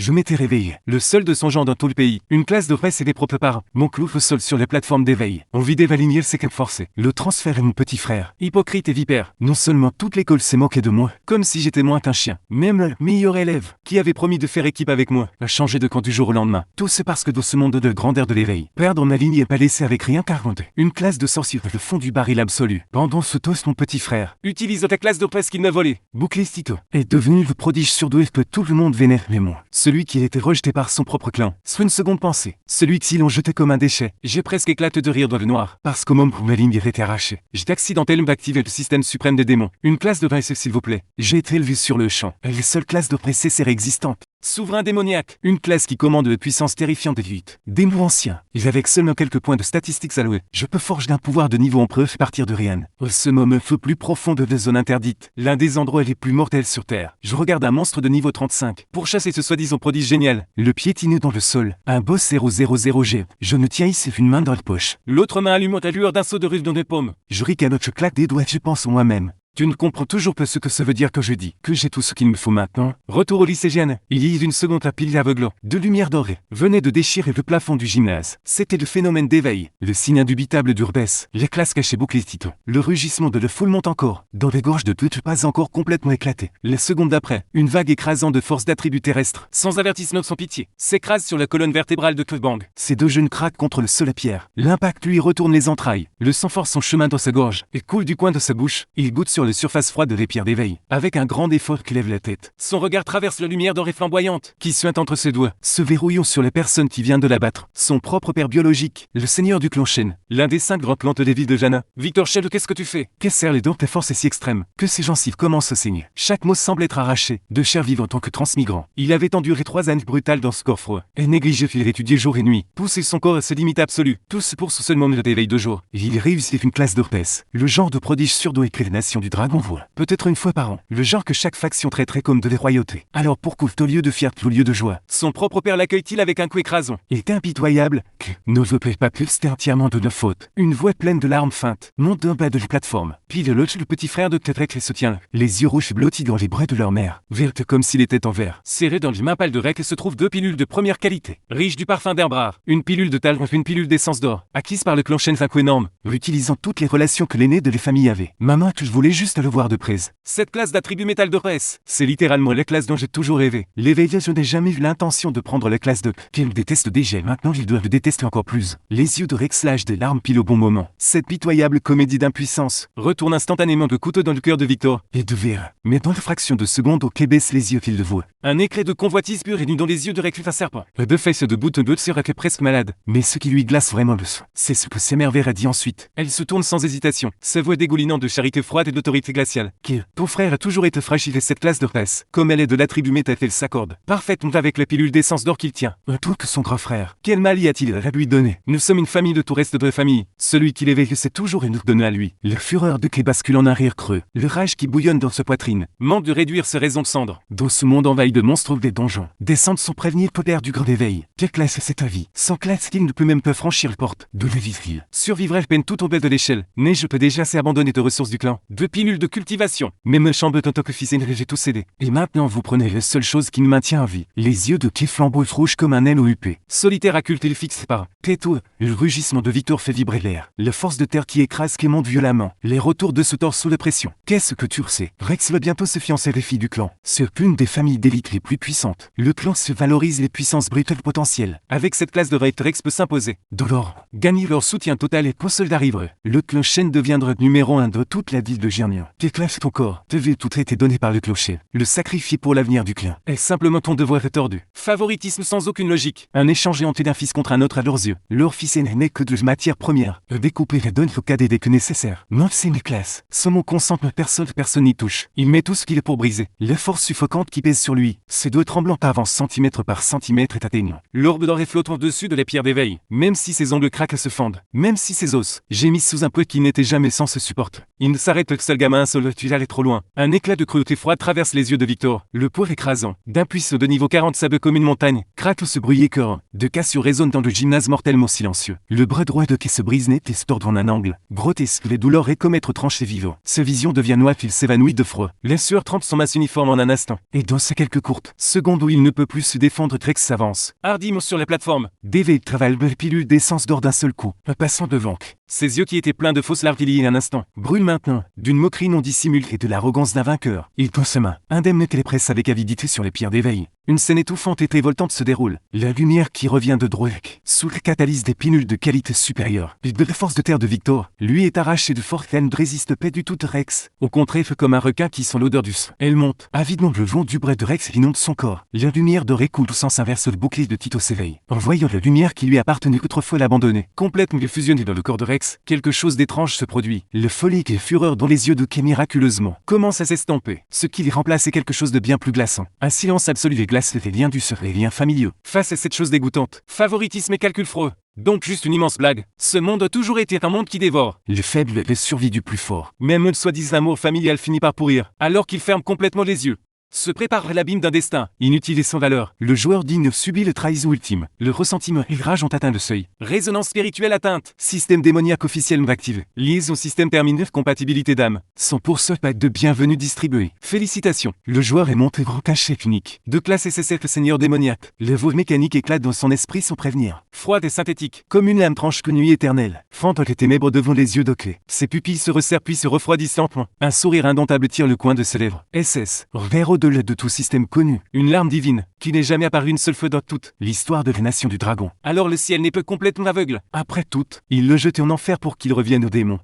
je m'étais réveillé. Le seul de son genre dans tout le pays. Une classe de presse et des propres parents. Mon clou au sol sur les plateformes d'éveil. On vidait Valigny c'est qu'elle forçait. Le transfert est mon petit frère. Hypocrite et vipère. Non seulement toute l'école s'est moquée de moi, comme si j'étais moins qu'un chien. Même le meilleur élève, qui avait promis de faire équipe avec moi, a changé de camp du jour au lendemain. Tout c'est parce que dans ce monde de grandeur de l'éveil, perdre ma ligne et pas laissé avec rien qu'à raconter. Une classe de sorciers, le fond du baril absolu. Pendant ce toast, mon petit frère utilise ta classe de presse qu'il m'a volé. Bouclistito est devenu le prodige surdoué que tout le monde vénère, mais moi, celui qui a été rejeté par son propre clan. Soit une seconde pensée, celui qui l'ont jeté comme un déchet. J'ai presque éclaté de rire dans le noir, parce qu'au moment où ma ligne était arrachée, j'ai accidentellement activé le système suprême des démons. Une classe de presse, s'il vous plaît. J'ai été élevé sur le champ. Les seules classes de presse existantes. Souverain démoniaque, une classe qui commande de puissance terrifiante des luttes. Démons anciens, et avec seulement quelques points de statistiques alloués, je peux forger un pouvoir de niveau en preuve partir de rien. Ce moment feu plus profond de la zone interdite, l'un des endroits les plus mortels sur Terre. Je regarde un monstre de niveau 35, pour chasser ce soi-disant prodige génial, le piétiner dans le sol. Un boss 000G, je ne tiens ici une main dans la poche. L'autre main allume à lueur d'un saut de russe dans les paumes. Je ricanote, je claque des doigts, je pense en moi-même. Tu ne comprends toujours pas ce que ça veut dire que je dis, que j'ai tout ce qu'il me faut maintenant. Retour au lycégienne, il y a une seconde la pile aveuglant, de lumière dorée, venait de déchirer le plafond du gymnase. C'était le phénomène d'éveil, le signe indubitable d'Urbès, les classes cachées Bouclistito. Le rugissement de la foule monte encore, dans les gorges de toutes pas encore complètement éclatées. La seconde d'après, une vague écrasante de force d'attributs terrestres, sans avertissement, sans pitié, s'écrase sur la colonne vertébrale de Clubbang. Ces deux jeunes craquent contre le sol à pierre. L'impact lui retourne les entrailles, le sang force son chemin dans sa gorge, et coule du coin de sa bouche. Il goûte sur la surface froide de les pierres d'éveil, avec un grand effort qui lève la tête. Son regard traverse la lumière dorée flamboyante, qui suinte entre ses doigts, se verrouillant sur les personnes qui viennent de l'abattre. Son propre père biologique, le seigneur du clan Shen, l'un des 5 grands clans des villes de Jana. Victor Shen, qu'est-ce que tu fais? Qu'est-ce serre les dents? Ta force est si extrême, que ses gencives commencent à saigner. Chaque mot semble être arraché, de chair vivante en tant que transmigrant. Il avait enduré 3 années brutales dans ce corps froid, et négligé qu'il étudiait jour et nuit, pousser son corps à ses limites absolues, tous pour ce seul moment d'éveil de jour. Il réussit une classe d'Orpès, le genre de prodige surdoué que les nations du dragon voient. Peut-être une fois par an, le genre que chaque faction traiterait comme de les royautés. Alors pourquoi au lieu de fierté, au lieu de joie, son propre père l'accueille-t-il avec un coup écrasant? Il est impitoyable, que ne veut pas plus, c'était entièrement de nos fautes. Une voix pleine de larmes feintes monte d'un bas de la plateforme. Puis le petit frère de Tetrek se tient, les yeux rouges blottis dans les bras de leur mère, verte comme s'il était en verre. Serré dans les mains pâles de Rek se trouvent 2 pilules de première qualité, riches du parfum d'herbe rare, une pilule de talc, une pilule d'essence d'or, acquise par le clan Shen Faku énorme, utilisant toutes les relations que l'aîné de les familles avait. Maman, que je voulais juste le voir de près. Cette classe d'attributs métal de presse, c'est littéralement la classe dont j'ai toujours rêvé. L'éveil, je n'ai jamais eu l'intention de prendre la classe de qu'elle déteste déjà. Maintenant, il doit le détester encore plus. Les yeux de Rex lâchent des larmes pile au bon moment. Cette pitoyable comédie d'impuissance retourne instantanément de couteau dans le cœur de Victor et de Vera. Mais dans la fraction de seconde, au baisse les yeux qu'il le voit. Un éclat de convoitise pure est nu dans les yeux de Rex un serpent. Le deux faces de bout de bout sur est presque malade. Mais ce qui lui glace vraiment le sang, c'est ce que s'émerveille a dit ensuite. Elle se tourne sans hésitation, sa voix dégoulinante de charité froide et d'autorité glaciale. Qui, ton frère a toujours été fragile et cette classe de presse, comme elle est de l'attribut métal, elle s'accorde parfaitement avec la pilule d'essence d'or qu'il tient. Un tout que son grand frère. Quel mal y a-t-il à lui donner? Nous sommes une famille de tout reste de la famille. Celui qui l'éveille c'est toujours et nous donner à lui. La fureur de qui bascule en un rire creux. Le rage qui bouillonne dans sa poitrine. Manque de réduire ses raisons de cendre. Dans ce monde envahi de monstres des donjons. Descendre son prévenu poder du grand éveil. Quelle classe c'est ta vie? Sans classe qu'il ne peut même pas franchir la porte de la ville. Survivrait peine tout au bel de l'échelle. Mais je peux déjà assez abandonner de ressources du clan. 2 pilules de cultivation. Même me chambre tant que fils et j'ai tout cédé. Et maintenant vous prenez la seule chose qui nous maintient en vie. Les yeux de qui flambeau rouge comme un aile au UP. Solitaire à culte il fixe pas. Péto, le rugissement de Victor fait vibrer l'air. La force de terre qui écrase qui monte violemment. Les retours de ce torse sous la pression. Qu'est-ce que tu sais? Rex va bientôt se fiancer les filles du clan. C'est une des familles d'élite les plus puissantes. Le clan se valorise les puissances brutales potentielles. Avec cette classe de raid, Rex peut s'imposer. Dolor, gagner leur soutien total et pour soldat arrivera. Le clan Shen deviendra numéro 1 de toute la ville de Girnian. T'éclaires ton corps. Devait tout été donné par le clocher. Le sacrifier pour l'avenir du clan. Est simplement ton devoir rétordu. Favoritisme sans aucune logique. Un échange éhanté d'un fils contre un autre à leurs yeux. Leur fils n'est que de matière première. Découper et donner au cadet dès que nécessaire. Non, c'est mes classes. Sans mon consentement, personne n'y touche. Il met tout ce qu'il est pour briser. La force suffocante qui pèse sur lui. Ses doigts tremblants avancent centimètre par centimètre et atteignant. L'orbe doré flotte au-dessus de la pierre d'éveil. Même si ses ongles craquent et se fendent. Même si ses os gémissent sous un poids qui n'était jamais sans se supporter. Il ne s'arrête que seul gamin seul, tu allais trop loin. Un éclat de cruauté froide traverse les yeux de Victor. Le poids écrasant d'un puissant de niveau 40 s'abat comme une montagne. Craque ce bruit écœurant. De cassures résonnent dans le gymnase mortellement silencieux. Le bras droit de Kay se brise net et se tord en un angle. Grotesque, les douleurs et comme être tranché vivant. Sa vision devient noire, il s'évanouit de froid. La sueur trempe son masse uniforme en un instant. Et dans ces quelques courtes secondes où il ne peut plus se défendre, Drex s'avance. Hardiment sur la plateforme. Dave travaille le pilule d'essence d'or d'un seul coup. Un passant devant. Ses yeux qui étaient pleins de fausses larmes il y a un instant, brûlent maintenant, d'une moquerie non dissimulée et de l'arrogance d'un vainqueur. Il tend sa main, indemne qu'elle presse avec avidité sur les pierres d'éveil. Une scène étouffante et révoltante se déroule. La lumière qui revient de Droek, sous le catalyse des pilules de qualité supérieure. De la force de terre de Victor, lui est arraché de forte haine ne résiste pas du tout de Rex. Au contraire, fait comme un requin qui sent l'odeur du sang. Elle monte, avidement le vent du bras de Rex inonde son corps. La lumière dorée coule tout sens inverse, le bouclier de Tito s'éveille. En voyant la lumière qui lui appartenait autrefois l'abandonner, complètement fusionnée dans le corps de Rex, quelque chose d'étrange se produit. Le folie et fureur dans les yeux de Kay miraculeusement commence à s'estomper. Ce qui les remplace est quelque chose de bien plus glaçant. Un silence absolu et glace les liens du les liens familiaux. Face à cette chose dégoûtante, favoritisme et calcul freux. Donc juste une immense blague. Ce monde a toujours été un monde qui dévore. Le faible et survit du plus fort. Même le soi-disant amour familial finit par pourrir, alors qu'il ferme complètement les yeux. Se prépare l'abîme d'un destin, inutile et sans valeur. Le joueur digne subit le trahison ultime. Le ressentiment et la rage ont atteint le seuil. Résonance spirituelle atteinte. Système démoniaque officiellement activé. Liaison système terminé, compatibilité d'âme. Sans pour ce pack de bienvenue distribué. Félicitations. Le joueur est monté gros cachet unique. De classe SSF seigneur démoniaque. Les veaux mécaniques éclatent dans son esprit sans prévenir. Froide et synthétique. Comme une lame tranche que nuit éternelle. Fantôme et ténèbres devant les yeux d'Oké. Ses pupilles se resserrent puis se refroidissent lentement. Un sourire indomptable tire le coin de ses lèvres. SS. Vers au-delà de tout système connu. Une larme divine, qui n'est jamais apparue une seule fois dans toute l'histoire de la nation du dragon. Alors le ciel n'est pas complètement aveugle. Après tout, il le jetait en enfer pour qu'il revienne au démon.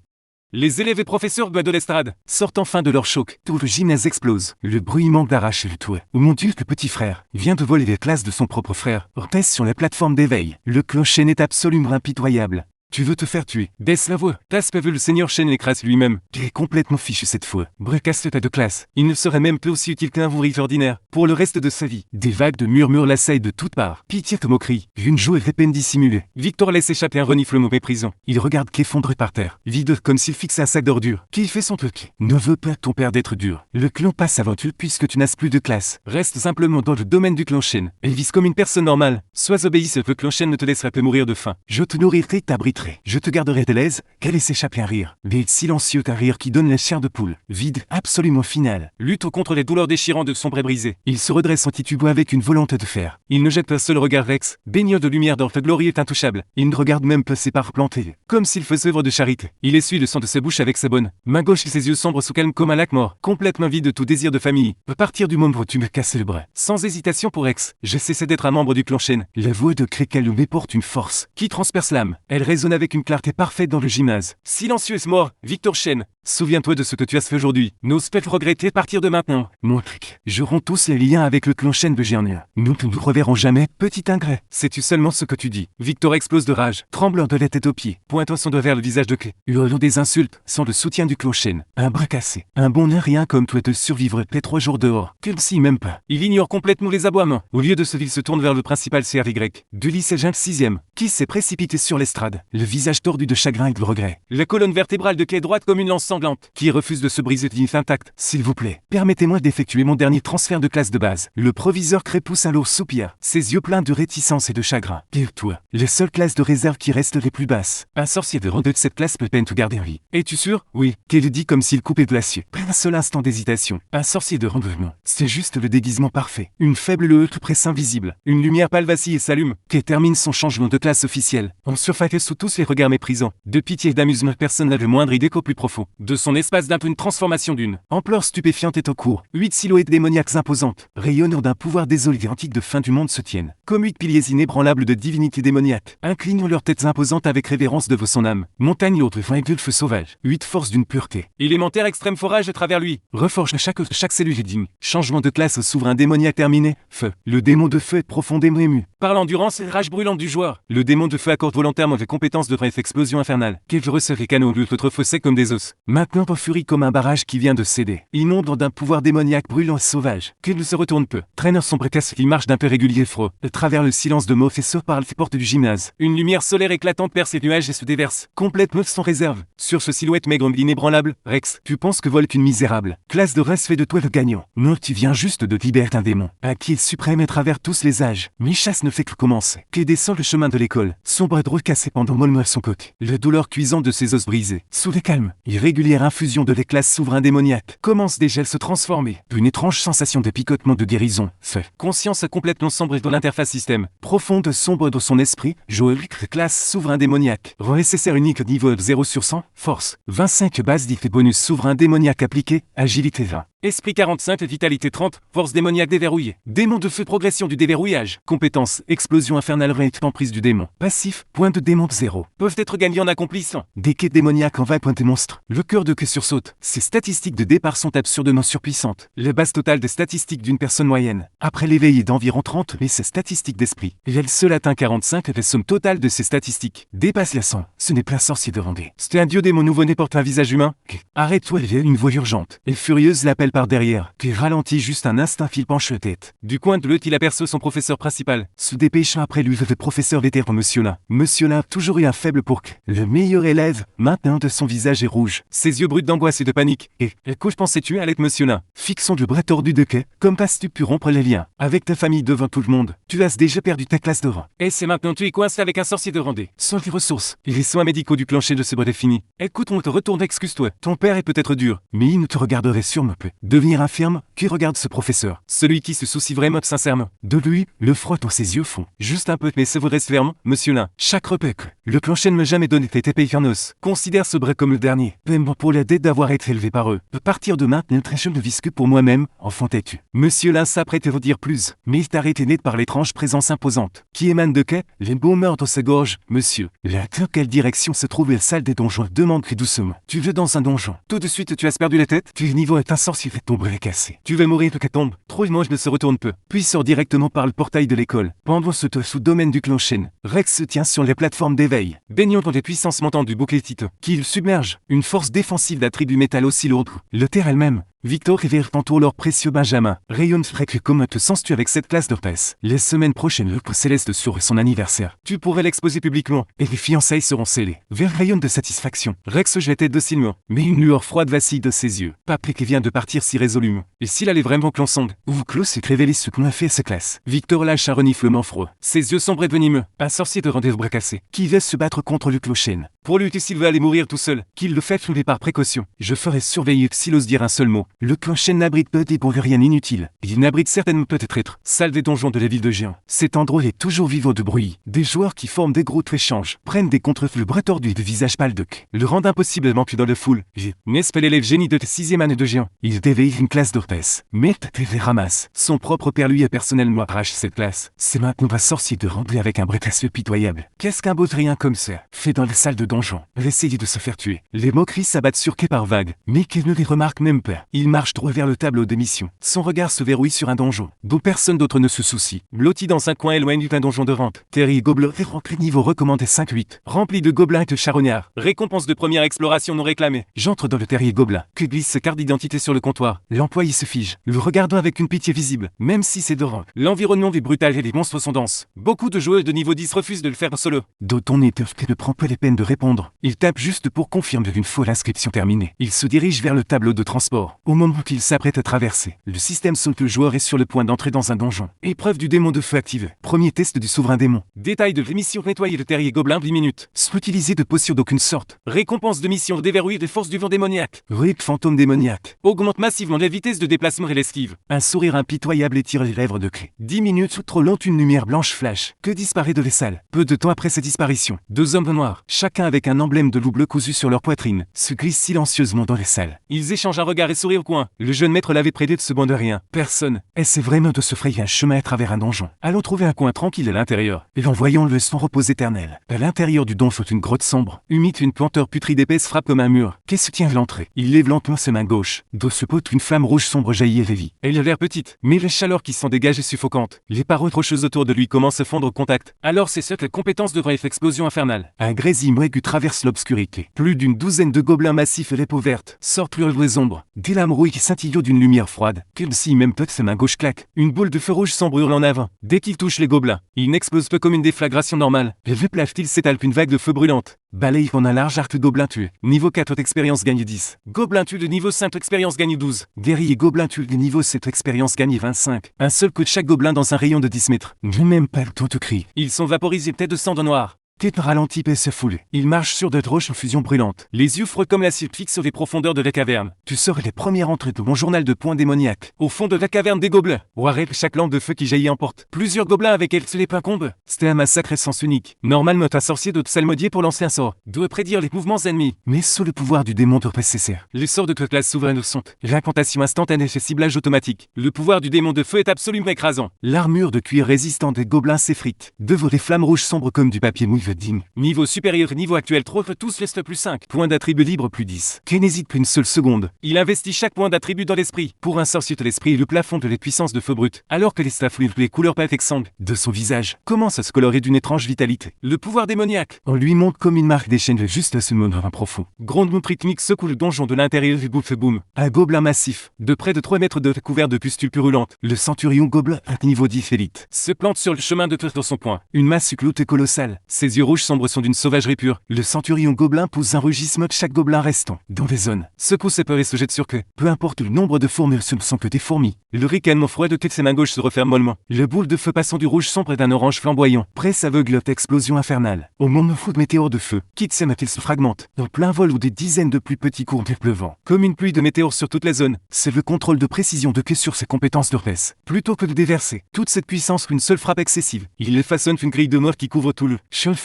Les élèves et professeurs de l'estrade sortent enfin de leur choc. Tout le gymnase explose. Le bruit d'arracher le toit. Où mon Dieu, le petit frère vient de voler les classes de son propre frère. Pèse sur la plateforme d'éveil. Le clocher n'est absolument impitoyable. Tu veux te faire tuer. Baisse la voix. T'as pas vu le seigneur Shen l'écrase lui-même. Tu es complètement fichu cette fois. Brecasse ta de classe. Il ne serait même plus aussi utile qu'un ouvrier ordinaire. Pour le reste de sa vie. Des vagues de murmures l'assaillent de toutes parts. Pitié te moquerie. Une joue à peine dissimulée. Victor laisse échapper un reniflement méprisant. Il regarde qu'effondré par terre. Vide comme s'il fixait un sac d'ordures. Qui fait son truc. Ne veut pas ton père d'être dur. Le clan passe avant tu puisque tu n'as plus de classe. Reste simplement dans le domaine du clan Shen. Elle vise comme une personne normale. Sois obéissant, le clan Shen ne te laisserait pas mourir de faim. Je te nourrirai, t'abriterai. Je te garderai de l'aise, qu'elle laisse échapper un rire. Vide silencieux, un rire qui donne la chair de poule. Vide, absolument final. Lutte contre les douleurs déchirantes de son bras brisé. Il se redresse en titubant avec une volonté de fer. Il ne jette pas seul regard Rex, baignant de lumière dans le glorie est intouchable. Il ne regarde même pas ses parts plantées. Comme s'il faisait œuvre de charité. Il essuie le sang de sa bouche avec sa bonne main gauche et ses yeux sombres sous calme comme un lac mort. Complètement vide de tout désir de famille. À partir du moment où tu me casses le bras. Sans hésitation pour Rex, je cessais d'être un membre du clan Shen. La voix de Krekel me porte une force qui transperce l'âme. Elle résonne avec une clarté parfaite dans le gymnase. Silencieuse mort, Victor Shen. Souviens-toi de ce que tu as fait aujourd'hui. N'ose pas le regretter à partir de maintenant. Mon truc. Je romps tous les liens avec le clan Shen de Giannia. Nous ne nous reverrons jamais, petit ingrat. Sais-tu seulement ce que tu dis? Victor explose de rage, tremblant de la tête aux pieds, pointant son doigt vers le visage de Kay. Hurlant des insultes, sans le soutien du clan Shen. Un bras cassé. Un bon nain rien comme toi te survivre les 3 jours dehors. Comme si même pas. Il ignore complètement les aboiements. Au lieu de ce, il se tourne vers le principal CRY. Du lycée Jean 6e, qui s'est précipité sur l'estrade. Le visage tordu de chagrin et de regret. La colonne vertébrale de Kay droite comme une lance sanglante, qui refuse de se briser d'une intact. S'il vous plaît, permettez-moi d'effectuer mon dernier transfert de classe de base. Le proviseur Kray pousse un lourd soupir, ses yeux pleins de réticence et de chagrin. Et toi, les seules classes de réserve qui restent les plus basses. Un sorcier de rang 2 de cette classe peut peine te garder en vie. Es-tu sûr? Oui. Kay le dit comme s'il coupait de l'acier. Pas un seul instant d'hésitation. Un sorcier de rang 2, non. C'est juste le déguisement parfait. Une faible lueur presse invisible. Une lumière pâle vacille et s'allume. Kay termine son changement de classe officiel. En surface sous tous les regards méprisants. De pitié et d'amusement, personne n'a le moindre idée qu'au plus profond. De son espace d'un peu une transformation d'une ampleur stupéfiante est au cours. 8 silhouettes démoniaques imposantes, rayonnant d'un pouvoir désolé et antique de fin du monde se tiennent. Comme 8 piliers inébranlables de divinité démoniaque, inclinant leurs têtes imposantes avec révérence devant son âme. Montagne l'autre vent et feu sauvage. 8 forces d'une pureté. Élémentaire extrême forage à travers lui. Reforge chaque cellule digne. Changement de classe au souverain démoniaque terminé. Feu. Le démon de feu est profondément ému. Par l'endurance et rage brûlante du joueur. Le démon de feu accorde volontairement des compétences compétences de bref explosion infernale. Qu'il resserre les canaux autrefois secs comme des os. Maintenant en furie comme un barrage qui vient de céder. Inondant d'un pouvoir démoniaque brûlant et sauvage. Qu'il se retourne peu. Traîneur sombre casse qui marche d'un peu régulier froid. À travers le silence de mots fait sauf par les portes du gymnase. Une lumière solaire éclatante perce les nuages et se déverse. Complète meuf sans réserve. Sur ce silhouette maigre inébranlable, Rex, tu penses que vole qu'une misérable. Classe de race fait de toi le gagnant. Non, tu viens juste de libérer un démon. Un qui est suprême à travers tous les âges. Mi-chasse ne fait que commencer. Qui descend le chemin de l'école. Son bras droit cassé pendant mollement à son côté. La douleur cuisante de ses os brisés. Sous les calmes, irrégulière infusion de l'éclat souverain démoniaque. Commence déjà à se transformer. Une étrange sensation de picotement de guérison. Fait. Conscience complètement sombre dans l'interface système. Profonde sombre dans son esprit. Joëlique classe souverain démoniaque. Nécessaire unique niveau 0 sur 100. Force. 25 base d'IF et bonus souverain démoniaque appliqué. Agilité 20. Esprit 45, vitalité 30, force démoniaque déverrouillée. Démon de feu, progression du déverrouillage. Compétence, explosion infernale rate emprise du démon. Passif, point de démon 0. Peuvent être gagnés en accomplissant des quêtes démoniaques en 20 points de monstres. Le cœur de queue sursaute. Ses statistiques de départ sont absurdement surpuissantes. La base totale des statistiques d'une personne moyenne. Après l'éveil est d'environ 30, mais ses statistiques d'esprit. Et elle seule atteint 45 et la somme totale de ses statistiques dépasse la 100. Ce n'est pas un sorcier de Vendée. C'est un dieu démon nouveau-né porte un visage humain. Arrête-toi, il y a une voix urgente. Et furieuse l'appelle par derrière, qui ralentit juste un instant, fil penche la tête. Du coin de l'œil, il aperçoit son professeur principal, se dépêchant après lui le professeur vétéran Monsieur Lin. Monsieur Lin a toujours eu un faible pour le meilleur élève, maintenant de son visage est rouge, ses yeux bruts d'angoisse et de panique. Et que pensais-tu à l'être Monsieur Lin? Fixons le bras tordu de quai, comme passes-tu pu rompre les liens avec ta famille devant tout le monde? Tu as déjà perdu ta classe de rang. Et c'est maintenant tu es coincé avec un sorcier de Vendée. Sans les ressources, et les soins médicaux du plancher de ce bras défini. Écoute, on te retourne, excuse-toi. Ton père est peut-être dur, mais il ne te regarderait sûrement peu. Devenir infirme, qui regarde ce professeur? Celui qui se soucie vraiment sincèrement de lui, le froid dans ses yeux fond. Juste un peu, mais ça vous reste ferme, Monsieur Lin. Chaque repas que le plancher ne m'a jamais donné tes épées fernos. Considère ce bras comme le dernier. Même pour la dette d'avoir été élevé par eux. À partir de maintenant, je ne vis que pour moi-même, enfant têtu. Monsieur Lin s'apprête à vous dire plus, mais il t'a arrêté net par l'étrange présence imposante, qui émane de quai, les beaux meurtres dans sa gorge, monsieur. Là, dans quelle direction se trouve la salle des donjons? Demande doucement. Tu veux dans un donjon? Tout de suite, tu as perdu la tête? Tu es niveau est un sorcier, ton bras est cassé. Tu vas mourir de tombe. Trouve-moi, je ne se retourne peu. Puis sort directement par le portail de l'école. Pendant ce sous-domaine du clochen, Rex se tient sur les plateformes d'éveil, baignant dans les puissances montantes du bouclier Tito, qui il submerge. Une force défensive d'attribut métal aussi lourde. Le terre elle-même. Victor et Vertantour, leur précieux Benjamin, rayonne frec. Comment te sens-tu avec cette classe de passe? Les semaines prochaines, le céleste sur son anniversaire. Tu pourrais l'exposer publiquement, et les fiançailles seront scellées. Vers rayonne de satisfaction. Rex jetait docilement, mais une lueur froide vacille de ses yeux. Patrick vient de partir si résolument. Et s'il allait vraiment que l'on sonde, ou Klaus s'est révélé ce qu'on a fait à sa classe. Victor lâche un reniflement froid. Ses yeux sombres et venimeux. Un sorcier de rendez-vous bras cassé, qui va se battre contre le clochen. Pour lutter s'il veut aller mourir tout seul, qu'il le fait flouer par précaution. Je ferai surveiller s'il ose dire un seul mot. Le clochen n'abrite pas des pour rien inutile. Il n'abrite certainement peut-être être salle des donjons de la ville de Géant. Cet endroit est toujours vivant de bruit. Des joueurs qui forment des groupes échanges, prennent des contre-feux, le bras tordu et de visage pâle le rendent impossiblement plus dans le foule. N'est-ce pas l'élève génie de ta 6e année de Géant? Il déveille une classe d'orpès. Mais les ramasse. Son propre père lui a personnellement arraché cette classe. C'est maintenant un sorcier de rempli avec un bras cassé pitoyable. Qu'est-ce qu'un beau rien comme ça fait dans la salle de donjon? Essayer de se faire tuer. Les moqueries s'abattent sur quai par vagues, mais qu'il ne les remarque même pas. Il marche droit vers le tableau d'émission. Son regard se verrouille sur un donjon, dont personne d'autre ne se soucie. Blotti dans un coin éloigné d'un donjon de rente. Terry Gobelin est rempli niveau recommandé 5-8. Rempli de gobelins et de charognards. Récompense de première exploration non réclamée. J'entre dans le terrier Gobelin, que glisse sa carte d'identité sur le comptoir. L'employé se fige, le regardant avec une pitié visible, même si c'est dorant. L'environnement est brutal et les monstres sont denses. Beaucoup de joueurs de niveau 10 refusent de le faire solo. D'autant n'éteuf que ne prend pas les peines de répondre. Il tape juste pour confirmer une fois l'inscription terminée. Il se dirige vers le tableau de transport. Au moment qu'il s'apprête à traverser, le système saute, le joueur est sur le point d'entrer dans un donjon. Épreuve du démon de feu active. Premier test du souverain démon. Détail de l'émission: nettoyer le terrier gobelin 10 minutes. Soit utiliser de potions d'aucune sorte. Récompense de mission: déverrouiller des forces du vent démoniaque. Rude fantôme démoniaque. Augmente massivement la vitesse de déplacement et l'esquive. Un sourire impitoyable étire les lèvres de clé. 10 minutes trop lente, une lumière blanche flash, que disparaît de la salle. Peu de temps après sa disparition, 2 hommes noirs, chacun avec avec un emblème de loup bleu cousu sur leur poitrine, se glissent silencieusement dans les salles. Ils échangent un regard et sourient au coin. Le jeune maître l'avait prédit de ce bon de rien. Personne essaie vraiment de se frayer un chemin à travers un donjon. Allons trouver un coin tranquille à l'intérieur. Et en voyant le son repos éternel. À l'intérieur du donjon une grotte sombre, humide, une puanteur putride épaisse frappe comme un mur. Qui se tient à l'entrée. Il lève lentement ses mains gauches. De ce pot une flamme rouge sombre jaillit et révit. Elle a l'air petite, mais la chaleur qui s'en dégage est suffocante. Les parois rocheuses autour de lui commencent à fondre au contact. Alors c'est cette compétence devrait être explosion infernale. Un grésillement aigu traverse l'obscurité. Plus d'une douzaine de gobelins massifs et les peaux vertes sortent leurs des ombres. Des lames rouilles qui scintillent d'une lumière froide. Comme si même peut ses mains gauche claque. Une boule de feu rouge sombre hurle en avant. Dès qu'il touche les gobelins, il n'explose pas comme une déflagration normale. Le vieux plave-t-il s'étale une vague de feu brûlante. Balaye en un large arc gobelin tué. Niveau 4 expérience gagne 10. Gobelin tué de niveau 5 expérience gagne 12. Guerrier gobelin tué de niveau 7 expérience gagne 25. Un seul coup de chaque gobelin dans un rayon de 10 mètres. Ne même pas le temps de cri. Ils sont vaporisés tête de sang de noir. Tête ralentie et se foule. Il marche sur de roches en fusion brûlante. Les yeux froids comme l'acier fixes sur les profondeurs de la caverne. Tu serais les premières entrées de mon journal de points démoniaques. Au fond de la caverne des gobelins. Warrep chaque lampe de feu qui jaillit emporte. Plusieurs gobelins avec elles se les pincombent. C'était un massacre à sens unique. Normalement un sorcier de psalmodier pour lancer un sort. Doit prédire les mouvements ennemis. Mais sous le pouvoir du démon de nécessaire. Les sorts de toute classe souveraine sont. L'incantation instantanée et ciblage automatique. Le pouvoir du démon de feu est absolument écrasant. L'armure de cuir résistant des gobelins s'effrite. Devant les flammes rouges sombres comme du papier mouille digne. Niveau supérieur, niveau actuel, trophée tous reste plus 5. Point d'attribut libre plus 10. Qui n'hésite plus une seule seconde. Il investit chaque point d'attribut dans l'esprit. Pour un sorcier de l'esprit et le plafond de les puissances de feu brut. Alors que les staffouilles les couleurs pâles exsangues de son visage commencent à se colorer d'une étrange vitalité. Le pouvoir démoniaque. On lui montre comme une marque des chaînes juste à ce moment profond. Grande rythmique secoue le donjon de l'intérieur et bouffe boum. Un gobelin massif, de près de 3 mètres de couvert de pustules purulentes. Le centurion gobelin à niveau 10 élite. Se plante sur le chemin de dans son point. Une masse sucloute et colossale. Ses yeux rouges sombres sont d'une sauvagerie pure. Le centurion gobelin pousse un rugissement de chaque gobelin restant dans les zones. Secoue ses peurs et se jette sur que, peu importe le nombre de fourmis, ce ne sont que des fourmis. Le ricanement froid de tête ses mains gauches se referme mollement. Le boule de feu passant du rouge sombre et d'un orange flamboyant. Presse aveuglote explosion infernale. Au moment fou de météores de feu, quitte ses mains se fragmente. Dans plein vol ou des dizaines de plus petits courbes pleuvant. Comme une pluie de météores sur toute la zone. C'est le contrôle de précision de que sur ses compétences de res. Plutôt que de déverser toute cette puissance qu'une seule frappe excessive. Il façonne une grille de mort qui couvre tout le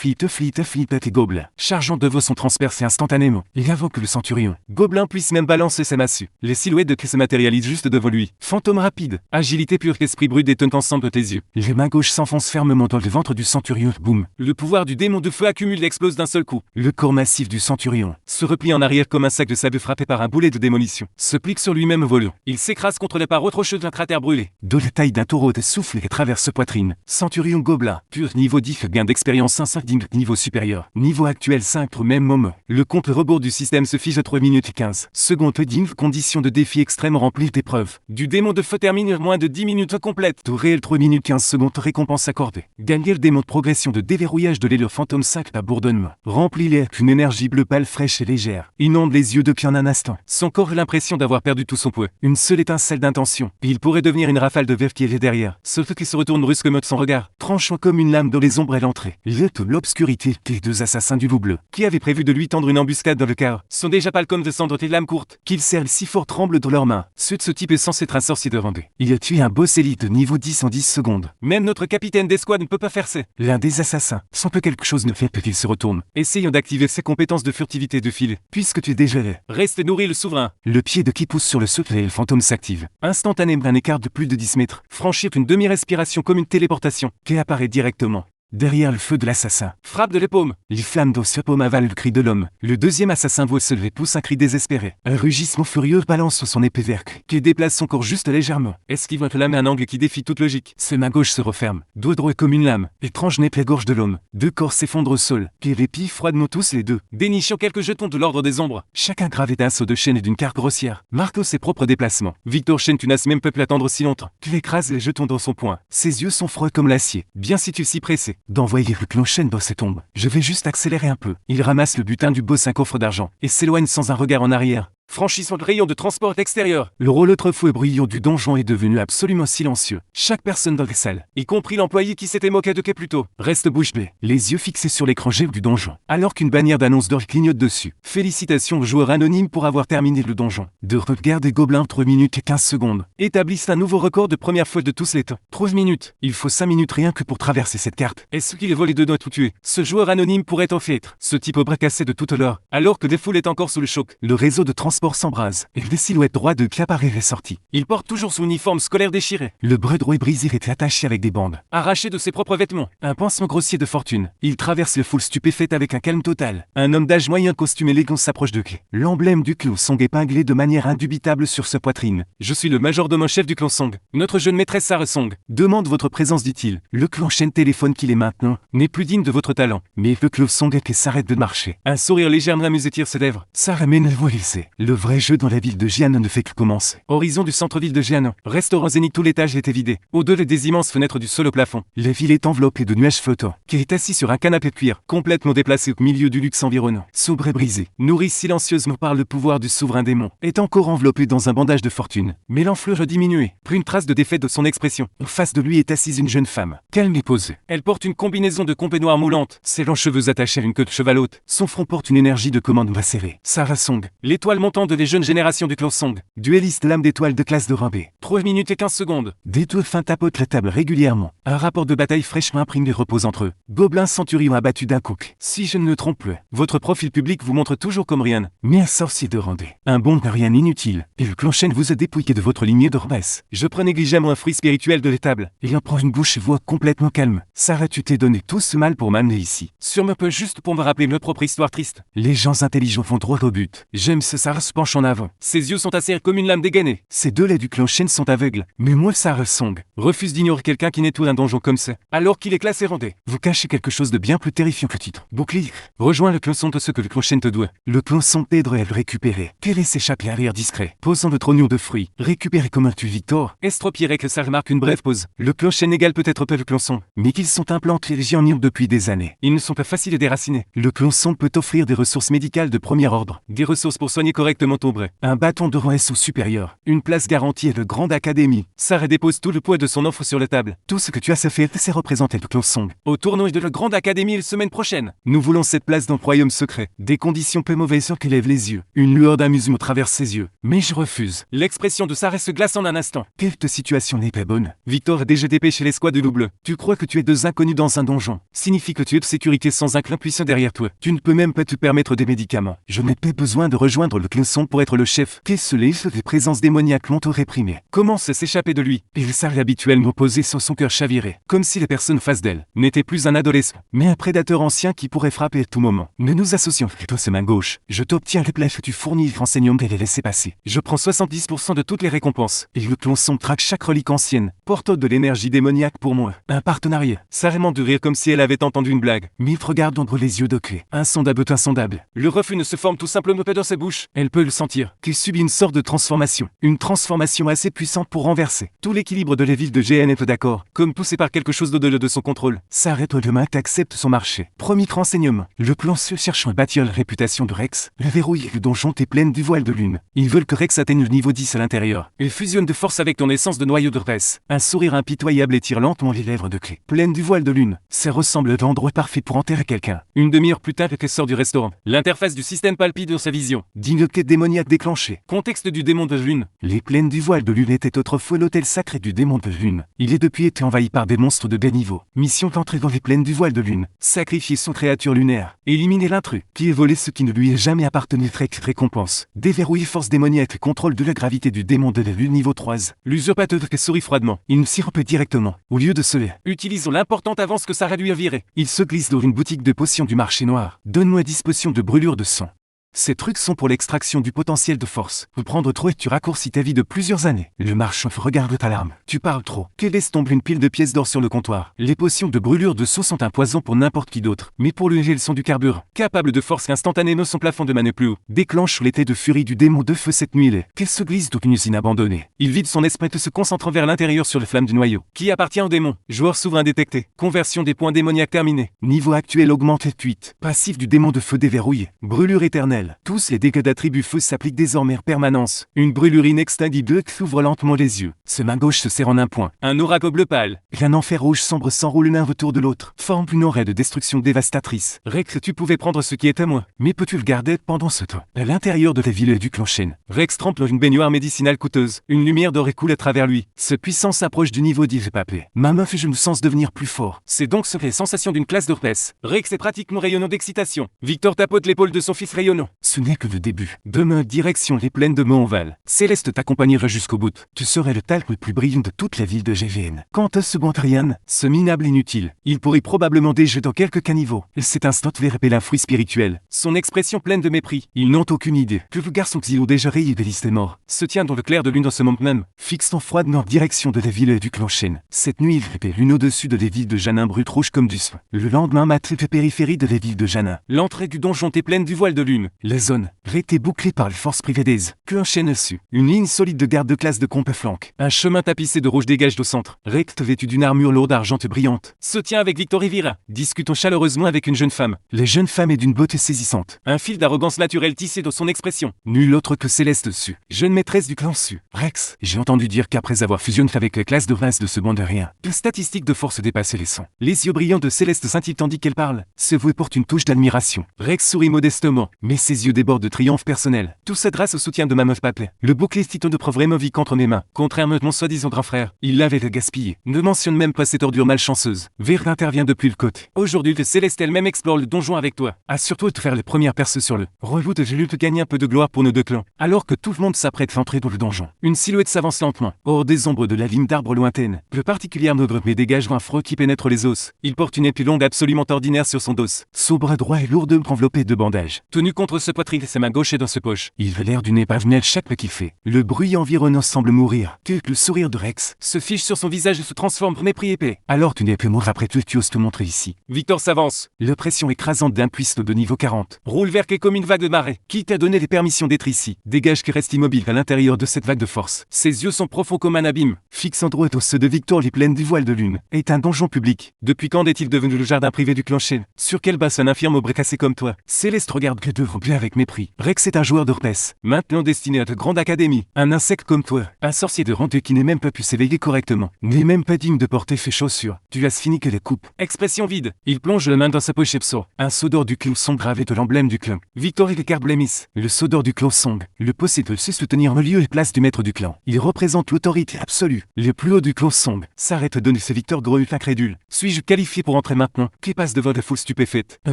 et gobelins. Chargeant de vos sont transpercés instantanément. Il invoque le centurion. Gobelin puisse même balancer ses massues. Les silhouettes de qui se matérialisent juste devant lui. Fantôme rapide. Agilité pure qu'esprit brut détonne ensemble de tes yeux. Les mains gauches s'enfoncent fermement dans le ventre du centurion. Boum. Le pouvoir du démon de feu accumule et explose d'un seul coup. Le corps massif du centurion se replie en arrière comme un sac de sable frappé par un boulet de démolition. Se plique sur lui-même volant. Il s'écrase contre les parois rocheuses d'un cratère brûlé. De la taille d'un taureau de souffle et traverse poitrine. Centurion gobelin. Pur niveau 10 gain d'expérience 5 niveau supérieur. Niveau actuel 5 au même moment. Le compte rebours du système se fige à 3 minutes et 15 secondes. Condition de défi extrême remplie d'épreuves. Du démon de feu termine moins de 10 minutes complètes. Tout réel 3 minutes 15 secondes récompense accordée. Gagner le démon de progression de déverrouillage de l'élure fantôme 5 à bourdonnement. Remplit l'air qu'une énergie bleue pâle fraîche et légère. Inonde les yeux depuis un instant. Son corps a l'impression d'avoir perdu tout son poids. Une seule étincelle d'intention. Il pourrait devenir une rafale de verre qui est derrière. Sauf qu'il se retourne brusquement de son regard. Tranchant comme une lame dans les ombres à l'entrée. L'obscurité. Les deux assassins du loup bleu, qui avaient prévu de lui tendre une embuscade dans le cœur, sont déjà pâles comme de cendres et lames courtes, qu'ils serrent si fort tremblent dans leurs mains. Ceux de ce type est censé être un sorcier de rang 2. Il a tué un boss élite de niveau 10 en 10 secondes. Même notre capitaine d'escouade ne peut pas faire ça. L'un des assassins, sans que quelque chose ne fait qu'il se retourne, essayant d'activer ses compétences de furtivité de fil, puisque tu es déjà là. Reste nourri le souverain. Le pied de qui pousse sur le souffle et le fantôme s'active. Instantanément un écart de plus de 10 mètres. Franchir une demi-respiration comme une téléportation, qui apparaît directement. Derrière le feu de l'assassin, frappe de l'épaule. Les flammes d'eau sur paume avalent le cri de l'homme. Le deuxième assassin voit se lever, pousse un cri désespéré. Un rugissement furieux balance sur son épée verte, qui déplace son corps juste légèrement. Esquive la main à un angle qui défie toute logique. Ses mains gauche se referment. Doigt droit comme une lame. Étrange nez la gorge de l'homme. Deux corps s'effondrent au sol. Puis les pis froidement tous les deux. Dénichant quelques jetons de l'ordre des ombres. Chacun gravé d'un saut de chaîne et d'une carte grossière. Marquant ses propres déplacements. Victor Chen, tu n'as même pas pu attendre si longtemps. Tu écrases les jetons dans son poing. Ses yeux sont froids comme l'acier. Bien si tu s'y pressais d'envoyer le clochen dans ses tombes. Je vais juste accélérer un peu. Il ramasse le butin du boss, un coffre d'argent, et s'éloigne sans un regard en arrière. Franchissons le rayon de transport extérieur. Le rôle autrefois bruyant du donjon est devenu absolument silencieux. Chaque personne dans la salle, y compris l'employé qui s'était moqué de Kay plus tôt, reste bouche bée, les yeux fixés sur l'écran géant du donjon, alors qu'une bannière d'annonce d'or clignote dessus. Félicitations aux joueurs anonymes pour avoir terminé le donjon. De regard des gobelins 3 minutes et 15 secondes. Établissent un nouveau record de première fois de tous les temps. 3 minutes. Il faut 5 minutes rien que pour traverser cette carte. Est-ce qu'il est volé de doigts tout tué? Ce joueur anonyme pourrait en fait être ce type au bras cassé de toute l'heure, alors que des foules est encore sous le choc. Le réseau de transport s'embrase, et des silhouettes droites de qui apparaît ressorties. Il porte toujours son uniforme scolaire déchiré. Le bras droit brisé était attaché avec des bandes, arraché de ses propres vêtements. Un pansement grossier de fortune. Il traverse le foule stupéfaite avec un calme total. Un homme d'âge moyen costume élégant s'approche de Kay. L'emblème du clan Song épinglé de manière indubitable sur sa poitrine. Je suis le majordome en chef du clan Song. Notre jeune maîtresse Sarah Song demande votre présence, dit-il. Le clan Shen téléphone qu'il est maintenant n'est plus digne de votre talent. Mais le clan Song s'arrête de marcher. Un sourire légèrement amusé tire ses lèvres. Sarah mène la voix lycée. Le vrai jeu dans la ville de Jian ne fait que commencer. Horizon du centre-ville de Jian. Restaurant zénith, tout l'étage est vidé. Au-delà des immenses fenêtres du sol au plafond, la ville est enveloppée de nuages flottants. Qui est assis sur un canapé de cuir, complètement déplacé au milieu du luxe environnant. Sobre et brisé, nourri silencieusement par le pouvoir du souverain démon, est encore enveloppé dans un bandage de fortune. Mais l'enflure a diminué. Plus une trace de défaite de son expression. En face de lui est assise une jeune femme. Calme et posée. Elle porte une combinaison de compé noire moulante, ses longs cheveux attachés à une queue de cheval haute. Son front porte une énergie de commande macérée. Sarah Song, l'étoile montante de les jeunes générations du clan Song. Duelliste lame d'étoile de classe de rang B. 3 minutes et 15 secondes. Des tours fins tapotent la table régulièrement. Un rapport de bataille fraîchement imprimé repose entre eux. Gobelins centurions abattus d'un coup. Si je ne me trompe plus, votre profil public vous montre toujours comme rien, mais un sorcier de rang D. Un bon rien inutile. Et le clan Shen vous a dépouillé de votre lignée de rebesse. Je prends négligemment un fruit spirituel de l'étable. Il en prend une bouche et voix complètement calme. Sarah, tu t'es donné tout ce mal pour m'amener ici. Sûrement peu juste pour me rappeler notre propre histoire triste. Les gens intelligents vont droit au but. J'aime ce Sarah se penche en avant. Ses yeux sont acérés comme une lame dégainée. Ces deux laits du clan Shen sont aveugles. Mais moi, Sarah Song, refuse d'ignorer quelqu'un qui nettoie un donjon comme ça, alors qu'il est classé rang D. Vous cachez quelque chose de bien plus terrifiant que le titre. Bouclier. Rejoins le clan Song de ce que le clan Shen te doit. Le clan Song t'aiderait à le récupérer. Terrer s'échapper à rire discret. Posant votre oignon de fruits. Récupérer comme un tu Victor. Estropierait que ça remarque une brève pause. Le clan Shen égale peut-être pas le clan Song, mais qu'ils sont implantés en Nyon depuis des années. Ils ne sont pas faciles à déraciner. Le clan Song peut offrir des ressources médicales de premier ordre. Des ressources pour soigner correctement ton bras. Un bâton de rang SO supérieur. Une place garantie à de grande académie. Sarah dépose tout le poids de son offre sur la table. Tout ce que tu as à faire, c'est représenter le clan Song au tournoi de la grande académie la semaine prochaine. Nous voulons cette place dans le royaume secret. Des conditions peu mauvaises sur qu'elle lève les yeux. Une lueur d'amusement traverse ses yeux. Mais je refuse. L'expression de Sarah se glace en un instant. Quelque situation n'est pas bonne. Victor a déjà dépêché l'escouade de double. Tu crois que tu es deux inconnus dans un donjon signifie que tu es de sécurité sans un clan puissant derrière toi. Tu ne peux même pas te permettre des médicaments. Je n'ai pas besoin de rejoindre le clan Song pour être le chef. Qu'est-ce que les présences démoniaques l'ont réprimé? Commence à s'échapper de lui. Et le Sarah habituellement posé sur son cœur chaviré. Comme si la personne face d'elle n'était plus un adolescent, mais un prédateur ancien qui pourrait frapper à tout moment. Ne nous associons plutôt ses mains gauches. Je t'obtiens les plages que tu fournis les renseignements et les laisser passer. Je prends 70% de toutes les récompenses. Et le clan Song traque chaque relique ancienne. Porte de l'énergie démoniaque pour moi. Un partenariat. Sarah de rire comme si elle avait entendu une blague. Mille regarde entre les yeux de Kay. Insondable, insondable. Le refus ne se forme tout simplement pas dans sa bouche. Elle peut le sentir. Qu'il subit une sorte de transformation. Une transformation assez puissante pour renverser tout l'équilibre de la ville de GN est d'accord. Comme poussé par quelque chose d'au-delà de son contrôle. S'arrête demain t'acceptes son marché. Premier renseignement. Le clan se cherchant à bâtir la réputation de Rex. Le verrouille et le donjon est pleine du voile de lune. Ils veulent que Rex atteigne le niveau 10 à l'intérieur. Il fusionne de force avec ton essence de noyau de Rex. Un sourire impitoyable étire lentement les lèvres de Kay. Pleine du voile de lune. Ça ressemble à l'endroit parfait pour enterrer quelqu'un. Une demi-heure plus tard, qu'elle sort du restaurant. L'interface du système palpite dans sa vision. Digne quête démoniaque déclenchée. Contexte du démon de lune. Les plaines du voile de lune étaient autrefois l'hôtel sacré du démon de lune. Il est depuis été envahi par des monstres de bas niveau. Mission d'entrer dans les plaines du voile de lune. Sacrifier son créature lunaire. Éliminer l'intrus. Qui a volé ce qui ne lui est jamais appartenu. Récompense. Déverrouiller force démoniaque. Contrôle de la gravité du démon de la lune niveau 3. L'usurpateur sourit froidement. Il nous s'y repère directement. Au lieu de cela, utilisons l'importante avance que Sarah lui a virée. Il se glisse dans une boutique de potions du marché noir. Donne-moi 10 potions de brûlure de sang. Ces trucs sont pour l'extraction du potentiel de force. Vous prendre trop et tu raccourcis ta vie de plusieurs années. Le marchand regarde ta larme. Tu parles trop. Qu'elle laisse tomber une pile de pièces d'or sur le comptoir. Les potions de brûlure de sang sont un poison pour n'importe qui d'autre. Mais pour lui, elles sont du carburant. Capable de force instantanément son plafond de manne plus haut. Déclenche l'été de furie du démon de feu cette nuit. Qu'elle se glisse d'aucune usine abandonnée. Il vide son esprit et se concentrant vers l'intérieur sur la flamme du noyau. Qui appartient au démon. Joueur souverain détecté. Conversion des points démoniaques terminée. Niveau actuel augmenté 8. Passif du démon de feu déverrouillé. Brûlure éternelle. naturel. Tous les dégâts d'attribut feu s'appliquent désormais en permanence. Une brûlure inextinguible ouvre lentement les yeux. Ses mains gauches se serrent en un point. Un oracle bleu pâle. Un enfer rouge sombre s'enroule l'un autour de l'autre, forme une aura de destruction dévastatrice. Rex, tu pouvais prendre ce qui est à moi, mais peux-tu le garder pendant ce temps? À l'intérieur de la ville et du clan Shen, Rex trempe dans une baignoire médicinale coûteuse. Une lumière dorée coule à travers lui. Sa puissance approche du niveau d'Yves Papé. Ma meuf, je me sens devenir plus fort. C'est donc ce que les sensations d'une classe d'Orpès. Rex est pratiquement rayonnant d'excitation. Victor tapote l'épaule de son fils rayonnant. Ce n'est que le début. Demain, direction les plaines de Montval. Céleste t'accompagnera jusqu'au bout. Tu serais le talc le plus brillant de toute la ville de GVN. Quant à ce bon Trian, ce minable inutile, il pourrait probablement déjà dans quelques caniveaux. Cet instant verrait un fruit spirituel. Son expression pleine de mépris. Ils n'ont aucune idée que le garçon xylo déjà rayé de liste est mort se tient dans le clair de lune dans ce moment même, fixant froidement en direction de la ville et du clan Shen. Cette nuit, il répait lune au-dessus de la ville de Janin brute rouge comme du soin. Le lendemain matin, la périphérie de la ville de Janin. L'entrée du donjon était pleine du voile de lune. La zone était bouclée par les forces privées des que Shen dessus. Une ligne solide de garde de classe de compe flanque. Un chemin tapissé de rouge dégage au centre. Rex, vêtu d'une armure lourde argente brillante, se tient avec Victor Rivira, discutant chaleureusement avec une jeune femme. La jeune femme est d'une beauté saisissante. Un fil d'arrogance naturelle tissé dans son expression. Nul autre que Céleste Su, jeune maîtresse du clan Su. Rex, j'ai entendu dire qu'après avoir fusionné avec la classe de race de seconde rien, que statistiques de force dépassaient les 100. Les yeux brillants de Céleste scintillent tandis qu'elle parle. Ce voué porte une touche d'admiration. Rex sourit modestement, mais ses yeux débordent de triomphe personnel. Tout ça grâce au soutien de ma meuf Papé. Le bouclier titan de preuve vraiment vit contre mes mains. Contrairement à mon soi-disant grand frère, il l'avait gaspillé. Ne mentionne même pas cette ordure malchanceuse. Vert intervient depuis le côté. Aujourd'hui, que Céleste elle-même explore le donjon avec toi. Assure-toi de faire les premières perces sur le revout de lutte gagner un peu de gloire pour nos deux clans. Alors que tout le monde s'apprête à entrer dans le donjon, une silhouette s'avance lentement, hors des ombres de la ligne d'arbres lointaine. Le particulier noble mais dégage un froid qui pénètre les os. Il porte une épée longue absolument ordinaire sur son dos. Son bras droit est lourdement enveloppé de bandages. Tenu contre ce poitrine, sa main gauche est dans sa poche. Il a l'air d'une épave nelle chaque pas qu'il fait. Le bruit environnant semble mourir. Que le sourire de Rex se fiche sur son visage et se transforme en mépris épais. Alors tu n'es plus mort après tout, tu oses te montrer ici. Victor s'avance. L'oppression écrasante d'un puiste de niveau 40 roule vers qu'est comme une vague de marée. Qui t'a donné les permissions d'être ici? Dégage qui reste immobile à l'intérieur de cette vague de force. Ses yeux sont profonds comme un abîme. Fixant droit au ceux de Victor les plaines du voile de lune. Est un donjon public. Depuis quand est-il devenu le jardin privé du clan Shen? Sur quelle base un infirme au bras cassé comme toi? Céleste regarde que devant bien avec mépris. Rex est un joueur d'Orpès, maintenant destiné à de grande académie. Un insecte comme toi. Un sorcier de rang 2 qui n'est même pas pu s'éveiller correctement. N'est même pas digne de porter ses chaussures. Tu as fini que les coupes. Expression vide. Il plonge la main dans sa poche Epso. Un sceau d'or du clan Song gravé de l'emblème du clan. Victor et Ricard Blémis. Le sceau d'or du clan Song. Le possède de se soutenir le lieu et place du maître du clan. Il représente l'autorité absolue. Le plus haut du clan Song. S'arrête de donner ses Victor Gros incrédule. Suis-je qualifié pour entrer maintenant? Qui passe devant la foule stupéfaite? Un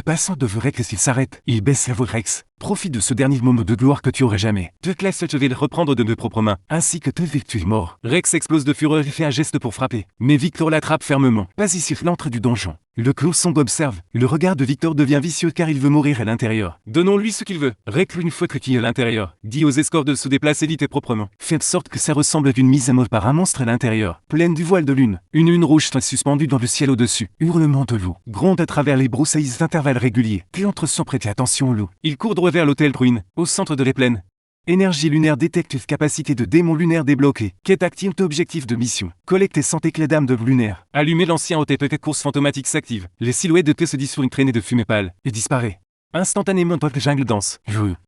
passant devrait que s'il s'arrête, il baisse la voix Rex. Profite de ce dernier moment de gloire que tu aurais jamais. Te laisse, je vais le reprendre de mes propres mains, ainsi que te tu es mort. Rex explose de fureur et fait un geste pour frapper. Mais Victor l'attrape fermement. Pas ici, l'entrée du donjon. Le clan Song observe. Le regard de Victor devient vicieux car il veut mourir à l'intérieur. Donnons-lui ce qu'il veut. Rex, une fois que tu es à l'intérieur, dit aux escorts de se déplacer vite et proprement. Fait de sorte que ça ressemble à une mise à mort par un monstre à l'intérieur. Pleine du voile de lune. Une lune rouge suspendue dans le ciel au-dessus. Hurlement de loup. Gronde à travers les broussailles d'intervalles réguliers. Qui entre sans prêter attention au loup. Il court droit vers l'hôtel Druin, au centre de les plaines. Énergie lunaire détective, capacité de démon lunaire débloquée. Quête active, objectif de mission. Collecter 100 éclats d'âme de lunaire. Allumer l'ancien OTP, course fantomatique s'active. Les silhouettes de T se disent sur une traînée de fumée pâle et disparaît. Instantanément dans la jungle danse.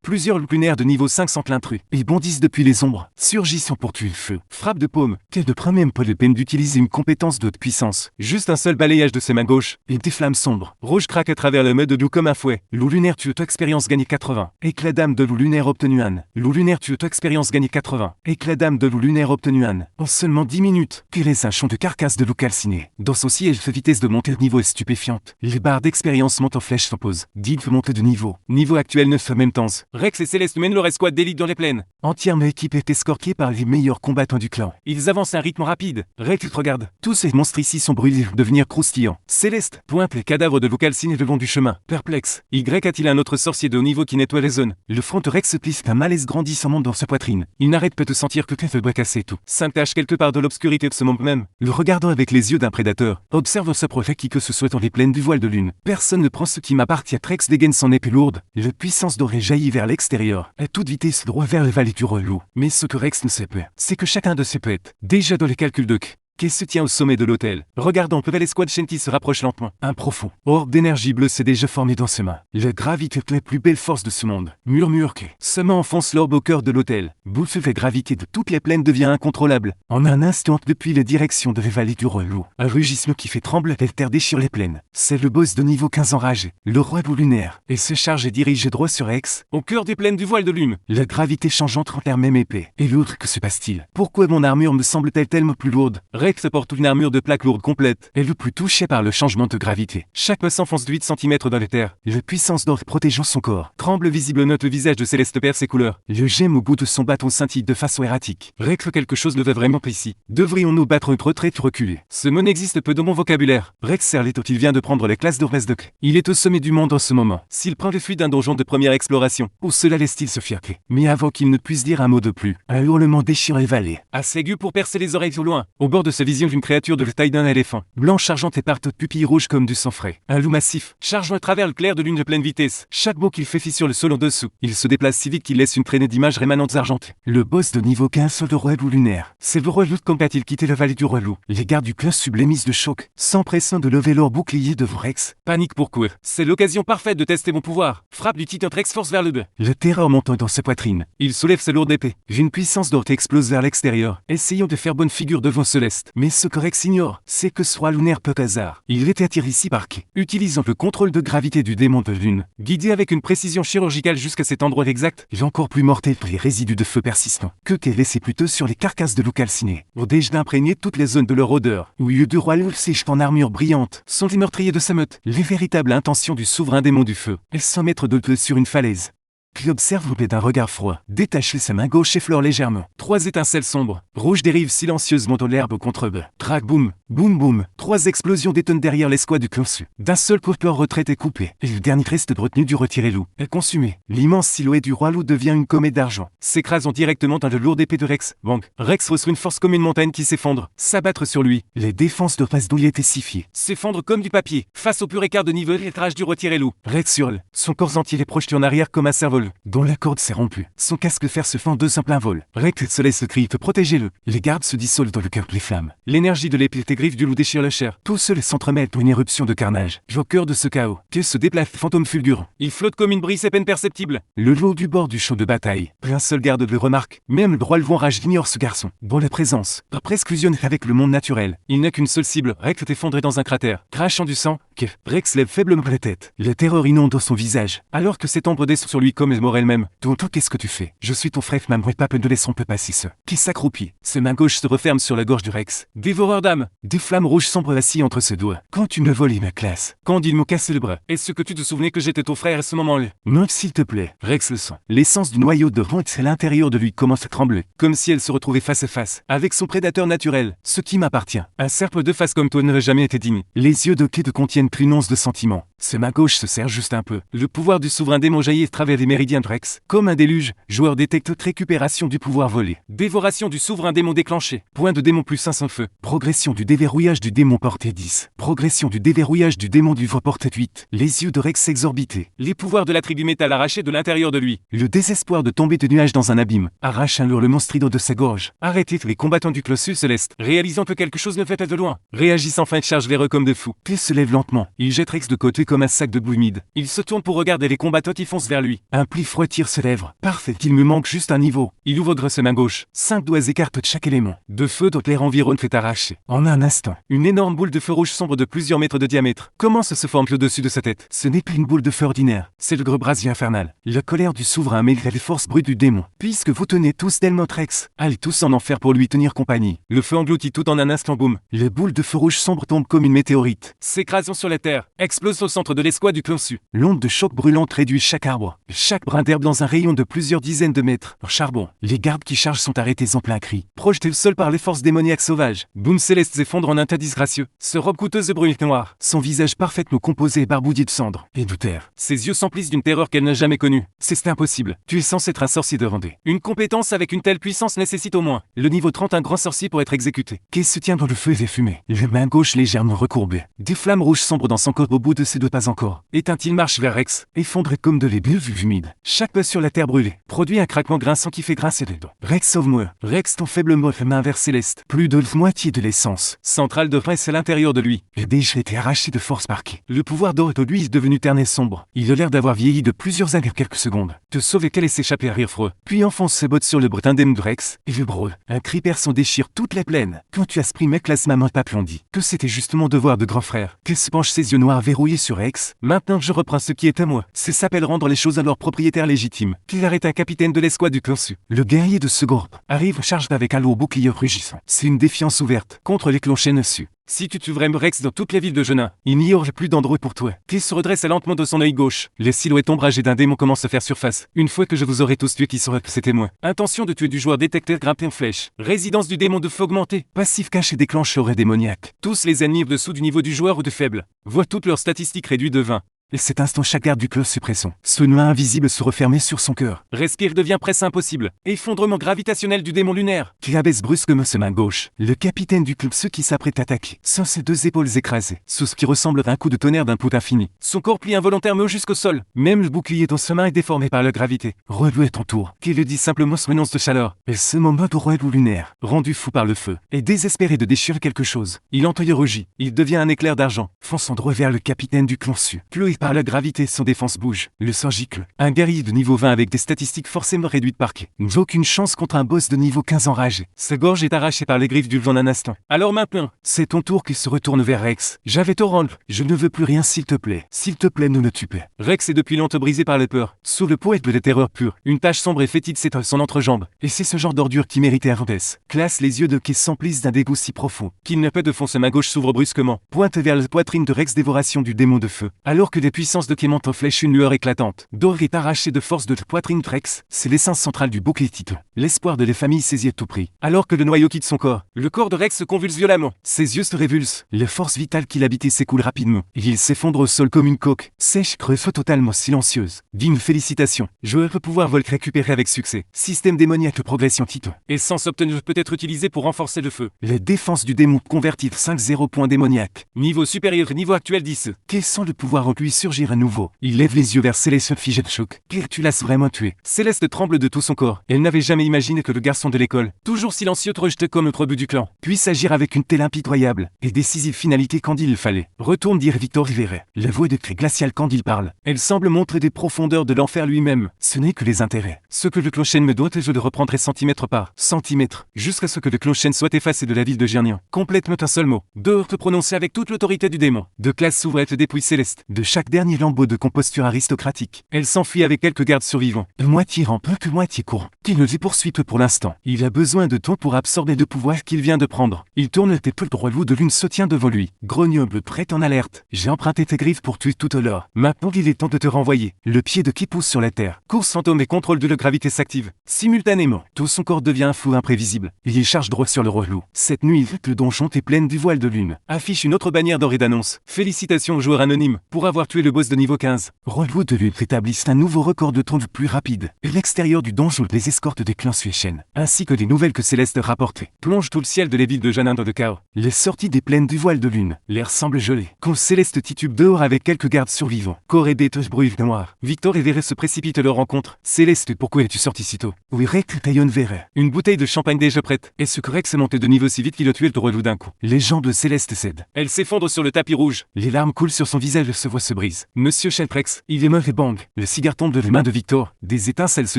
Plusieurs lunaires de niveau 5 s'enclintrent et bondissent depuis les ombres, surgissant pour tuer le feu. Frappe de paume, qu'elle ne prend même pas la peine d'utiliser une compétence de haute puissance. Juste un seul balayage de ses mains gauches, et des flammes sombres. Rouge craque à travers le mode de loup comme un fouet. Loup lunaire tue auto-expérience gagnée 80. Éclat d'âme de loup lunaire obtenu 1. Loup lunaire tue auto-expérience gagnée 80. Éclat d'âme de loup lunaire obtenu 1. En seulement 10 minutes, qu'il laisse un champ de carcasse de loup calciné. Dans son siège, fait vitesse de montée de niveau est stupéfiante. Les barres d'expérience montent en flèche s'opposent. Dit monter de niveau. Niveau actuel 9 en même temps. Rex et Céleste mènent leur escouade d'élite dans les plaines. Entièrement équipe est escortée par les meilleurs combattants du clan. Ils avancent à un rythme rapide. Rex regarde. Tous ces monstres ici sont brûlés, devenir croustillants. Céleste pointe les cadavres de loup calcinés le long du chemin. Perplexe. Y a-t-il un autre sorcier de haut niveau qui nettoie les zones? Le front de Rex se plisse, un malaise grandissant monte dans sa poitrine. Il n'arrête pas de sentir que le doit casser tout. S'entache quelque part de l'obscurité de ce monde même. Le regardant avec les yeux d'un prédateur, observe ce projet qui que ce soit dans les plaines du voile de lune. Personne ne prend ce qui m'appartient. Rex dégaine son épée lourde. La puissance dorée jaillit vers l'extérieur, à toute vitesse droit vers les vallées du relou. Mais ce que Rex ne sait pas, c'est que chacun de ces poètes, déjà dans les calculs de qui se tient au sommet de l'autel. Regardant peu l'escouade Shenty se rapproche lentement. Un profond orbe d'énergie bleue s'est déjà formé dans ses mains. La gravité est la plus belle force de ce monde. Murmure que seulement enfonce l'orbe au cœur de l'autel. Bouffe la gravité de toutes les plaines devient incontrôlable. En un instant, depuis la direction de la vallée du roi loup, un rugissement qui fait trembler la terre déchire les plaines. C'est le boss de niveau 15 enragé, le roi loup lunaire, et se charge et dirige droit sur Rex, au cœur des plaines du voile de lune. La gravité change entre la même épée et l'autre. Que se passe-t-il? Pourquoi mon armure me semble-t-elle tellement plus lourde? Rex porte une armure de plaque lourde complète, et le plus touché par le changement de gravité. Chaque pas s'enfonce de 8 cm dans les terres. La puissance d'or protégeant son corps tremble visible, note le visage de Céleste perd ses couleurs. Le gemme au bout de son bâton scintille de façon erratique. Rex, quelque chose ne va vraiment pas ici. Devrions-nous battre une retraite reculée? Ce mot n'existe peu dans mon vocabulaire. Rex Serletot, il vient de prendre les classes d'Orvesdoc. Il est au sommet du monde en ce moment. S'il prend le fuite d'un donjon de première exploration, où cela laisse-t-il se fiaquer? Mais avant qu'il ne puisse dire un mot de plus, un hurlement déchire les vallées. Assez aigu pour percer les oreilles au loin. Au bord de sa vision d'une créature de la taille d'un éléphant, blanche argentée par toutes pupilles rouges comme du sang frais. Un loup massif, chargeant à travers le clair de lune de pleine vitesse. Chaque mot qu'il fait fissure le sol en dessous. Il se déplace si vite qu'il laisse une traînée d'images rémanentes argentées. Le boss de niveau 15 de roi loup lunaire. C'est le roi loup. Quand a-t-il quitté la vallée du roi loup? Les gardes du clan sublémisent de choc, s'empressant de lever leur bouclier devant Rex. Panique pour courir. C'est l'occasion parfaite de tester mon pouvoir. Frappe du titan Rex force vers le bas. Le terreur montant dans sa poitrine. Il soulève sa lourde épée. Une puissance d'or explose vers l'extérieur, essayant de faire bonne figure devant Céleste. Mais ce que Rex ignore, c'est que ce roi lunaire peut hasard. Il était attiré ici par qui? Utilisant le contrôle de gravité du démon de lune, guidé avec une précision chirurgicale jusqu'à cet endroit exact, et encore plus mortel pour les résidus de feu persistants, que qu'est laissé plutôt sur les carcasses de loups calcinés, ont déjà imprégné toutes les zones de leur odeur. Au lieu de roi loup sèche en armure brillante, sont les meurtriers de sa meute, les véritables intentions du souverain démon du feu. Elles sont maîtres de peu sur une falaise. Qui observe l'opé d'un regard froid, détache sa main gauche effleure légèrement. 3 étincelles sombres, rouges dérivent silencieusement de l'herbe contre eux. Trac boum, boum boum. 3 explosions détonnent derrière l'escouade du clansu. D'un seul coup leur retraite est coupée, et le dernier reste de retenue du retiré loup est consumé. L'immense silhouette du roi loup devient une comète d'argent, s'écrasant directement dans le lourd épée de Rex. Bang. Rex reçoit une force comme une montagne qui s'effondre, s'abattre sur lui. Les défenses de face douille étaient sifiées, s'effondrent comme du papier, face au pur écart de niveau et l'étrage du retiré loup. Rex hurle, son corps entier est projeté en arrière comme un cerf-vol, dont la corde s'est rompue. Son casque fer se fend de un plein vol. Rex se laisse le cri, protégez-le. Les gardes se dissolvent dans le cœur des flammes. L'énergie de l'épée et griffes du loup déchire la chair. Tout seul s'entremêle pour une éruption de carnage. Au cœur de ce chaos, que se déplace fantôme fulgurant. Il flotte comme une brise à peine perceptible. Le loup du bord du champ de bataille. Un seul garde le remarque. Même le roi loup enrage ignore ce garçon, dont la présence presque fusionne avec le monde naturel. Il n'a qu'une seule cible. Rex est effondré dans un cratère, crachant du sang. Que Rex lève faiblement la tête. La terreur inonde son visage, alors que cette ombre descend sur lui comme mort elle-même. Tonton, qu'est-ce que tu fais? Je suis ton frère, m'aimerait pas, ne laissons pas passer ce. Qui s'accroupit. Ses mains gauches se referment sur la gorge du Rex. Dévoreur d'âme. Des flammes rouges sombres vacillent entre ses doigts. Quand tu me volais ma classe. Quand il me cassait le bras. Est-ce que tu te souvenais que j'étais ton frère à ce moment-là? Non, s'il te plaît. Rex le sent. L'essence du noyau de Rex à l'intérieur de lui commence à trembler. Comme si elle se retrouvait face à face avec son prédateur naturel. Ce qui m'appartient. Un serpe de face comme toi n'aurait jamais été digne. Les yeux de Clé contiennent plus une once de sentiment. Ses mains gauches se serrent juste un peu. Le pouvoir du souverain démon jaillit à travers les méridiens de Rex. Comme un déluge, joueur détecte récupération du pouvoir volé. Dévoration du souverain démon déclenché. Point de démon plus 500 feu. Progression du déverrouillage du démon portée 10. Progression du déverrouillage du démon du vent portée 8. Les yeux de Rex exorbités. Les pouvoirs de la tribu métal arrachés de l'intérieur de lui. Le désespoir de tomber de nuages dans un abîme. Arrache un hurlement strident de sa gorge. Arrêtez les combattants du Colossus céleste. Réalisant que quelque chose ne fait de loin. Réagissent enfin de charge vers eux comme de fous. Puis se lève lentement. Il jette Rex de côté comme un sac de boue humide. Il se tourne pour regarder les combattants qui foncent vers lui. Un pli froid tire ses lèvres. Parfait, il me manque juste un niveau. Il ouvre sa main gauche. 5 doigts écartent de chaque élément. De feu dont l'air environ fait arracher. En un instant, une énorme boule de feu rouge sombre de plusieurs mètres de diamètre commence à se former au-dessus de sa tête. Ce n'est plus une boule de feu ordinaire. C'est le gros brasier infernal. La colère du souverain mêlée à les forces brutes du démon. Puisque vous tenez tous d'Elmont Rex, allez tous en enfer pour lui tenir compagnie. Le feu engloutit tout en un instant, boum. La boule de feu rouge sombre tombe comme une météorite. S'écrasant sur la terre, explose au centre de l'escouade du Clansu. L'onde de choc brûlante réduit chaque arbre, chaque brin d'herbe dans un rayon de plusieurs dizaines de mètres. En charbon, les gardes qui chargent sont arrêtés en plein cri, projetés au sol par les forces démoniaques sauvages. Boom Céleste s'effondre en un tas disgracieux. Se robe coûteuse de brûlure noire, son visage parfaitement composé et barbouillé de cendres et de terre. Ses yeux s'emplissent d'une terreur qu'elle n'a jamais connue. C'est impossible. Tu es censé être un sorcier de Vendée. Une compétence avec une telle puissance nécessite au moins le niveau 30 un grand sorcier pour être exécuté. Qui se tient dans le feu et les fumées. Les mains gauches légèrement recourbées. Des flammes rouges sombres dans son corps au bout de ses doigts pas encore. Éteint-il marche vers Rex, effondré comme de l'ébulle humide. Chaque pas sur la terre brûlée produit un craquement grinçant qui fait grincer les dents. Rex, sauve-moi. Rex, ton faible mot fait main vers Céleste. Plus de moitié de l'essence centrale de Rex à l'intérieur de lui. Le déjà été arraché de force par qui. Le pouvoir d'or de lui est devenu terne et sombre. Il a l'air d'avoir vieilli de plusieurs années en quelques secondes. Te sauver qu'elle et s'échapper à rire froid. Puis enfonce ses bottes sur le bret indemne de Rex, et le brûle. Un cri perçant déchire toute la plaine. Quand tu aspris mec classe maman papillon dit que c'était juste mon devoir de grand frère. Qu'elle se penche ses yeux noirs verrouillés sur Rex. Maintenant que je reprends ce qui est à moi, c'est s'appelle rendre les choses à leur propriétaire légitime. Qu'il arrête un capitaine de l'escouade du Clansu. Le guerrier de ce groupe arrive chargé avec un lourd bouclier rugissant. C'est une défiance ouverte contre les clochers dessus. Si tu tues vraiment Rex dans toute la ville de Genin, il n'y aura plus d'endroit pour toi. Qu'il se redresse lentement de son œil gauche. Les silhouettes ombragées d'un démon commencent à faire surface. Une fois que je vous aurai tous tués, qui saura que c'était moi. Intention de tuer du joueur détecteur grimpé en flèche. Résidence du démon de feu augmenté. Passif caché déclenche aurait démoniaque. Tous les ennemis dessous du niveau du joueur ou de faible. Voient toutes leurs statistiques réduites de 20. Et cet instant chaque garde du clos suppression. Ce noix invisible se refermait sur son cœur. Respire devient presque impossible. Effondrement gravitationnel du démon lunaire. Qui abaisse brusquement sa main gauche. Le capitaine du club, ceux qui s'apprête à attaquer. Sans ses deux épaules écrasées. Sous ce qui ressemble à un coup de tonnerre d'un pouls infini. Son corps plie involontairement jusqu'au sol. Même le bouclier dans sa main est déformé par la gravité. Relou à ton tour. Qui le dit simplement se renonce de chaleur. Et ce moment de relou lunaire. Rendu fou par le feu. Et désespéré de déchirer quelque chose. Il entend rugit. Il devient un éclair d'argent. Fonçant droit vers le capitaine du Clansu. Cloué par la gravité, son défense bouge. Le sang gicle. Un guerrier de niveau 20 avec des statistiques forcément réduites par qui n'a aucune chance contre un boss de niveau 15 enragé. Sa gorge est arrachée par les griffes du vent d'un instant. Alors maintenant, c'est ton tour qui se retourne vers Rex. J'avais te rendre. Je ne veux plus rien s'il te plaît. S'il te plaît, ne me tue pas. Rex est depuis longtemps brisé par la peur. Sous le poète de la terreur pure. Une tache sombre et fétide s'étale son entrejambe. Et c'est ce genre d'ordure qui méritait un revesse. Classe les yeux de qui s'emplissent d'un dégoût si profond qu'il n'a pas de fond. Sa main gauche s'ouvre brusquement. Pointe vers la poitrine de Rex, dévoration du démon de feu. Alors que des puissances de Kémant en flèche une lueur éclatante. Dor est arraché de force de la poitrine de Rex. C'est l'essence centrale du bouclier titan. L'espoir de la famille saisit à tout prix. Alors que le noyau quitte son corps, le corps de Rex se convulse violemment. Ses yeux se révulsent. La force vitale qui l'habitait s'écoule rapidement. Il s'effondre au sol comme une coque. Sèche, creuse, totalement silencieuse. Digne félicitation. Joueur peut pouvoir Volk récupérer avec succès. Système démoniaque de progression titan. Essence obtenue peut être utilisée pour renforcer le feu. La défense du démon convertit 5-0 points démoniaque. Niveau supérieur, niveau actuel 10. Qu'est sans le pouvoir en lui surgir à nouveau. Il lève les yeux vers Céleste figé de choc. Claire, tu l'as vraiment tué. Céleste tremble de tout son corps. Elle n'avait jamais imaginé que le garçon de l'école, toujours silencieux, rejeté comme le rebut du clan, puisse agir avec une telle impitoyable et décisive finalité quand il le fallait. Retourne dire Victor Rivera. La voix de cri glaciale quand il parle. Elle semble montrer des profondeurs de l'enfer lui-même. Ce n'est que les intérêts. Ce que le clochène me doit et je le reprendrai centimètre par centimètre, jusqu'à ce que le clochène soit effacé de la ville de Gernian. Complètement un seul mot. Dehors te prononcer avec toute l'autorité du démon. De classe s'ouvrait dépouille Céleste. De chaque dernier lambeau de composture aristocratique. Elle s'enfuit avec quelques gardes survivants. Moitié rampant que moitié courant. Qui ne les poursuit que pour l'instant. Il a besoin de temps pour absorber le pouvoir qu'il vient de prendre. Il tourne le tête, le relou de lune se tient devant lui. Grognoble prêt en alerte. J'ai emprunté tes griffes pour tuer tout à l'heure. Maintenant il est temps de te renvoyer. Le pied de qui pousse sur la terre. Course fantôme et contrôle de la gravité s'active. Simultanément, tout son corps devient un flou imprévisible. Il charge droit sur le relou. Cette nuit, le donjon est pleine du voile de lune. Affiche une autre bannière d'or et d'annonce. Félicitations aux joueurs anonymes pour avoir tué le boss de niveau 15. Relou de lune établissent un nouveau record de temps le plus rapide. L'extérieur du donjon, les escortes des clans Suéchen, ainsi que les nouvelles que Céleste rapportait, plonge tout le ciel de la ville de Genin dans le chaos. Les sorties des plaines du voile de lune, l'air semble gelé. Quand Céleste titube dehors avec quelques gardes survivants, corps et des touches bruit noires, Victor et Vera se précipitent à leur rencontre. Céleste, pourquoi es-tu sorti si tôt? Oui, Rex taillonne Vera. Une bouteille de champagne déjà prête. Et ce que Rex est monté de niveau si vite qu'il a tué le relou d'un coup. Les jambes de Céleste cèdent. Elle s'effondre sur le tapis rouge. Les larmes coulent sur son visage et se voix se brise. Monsieur Shelprex, il est mort et bang. Le cigare tombe de la main de Victor. Des étincelles se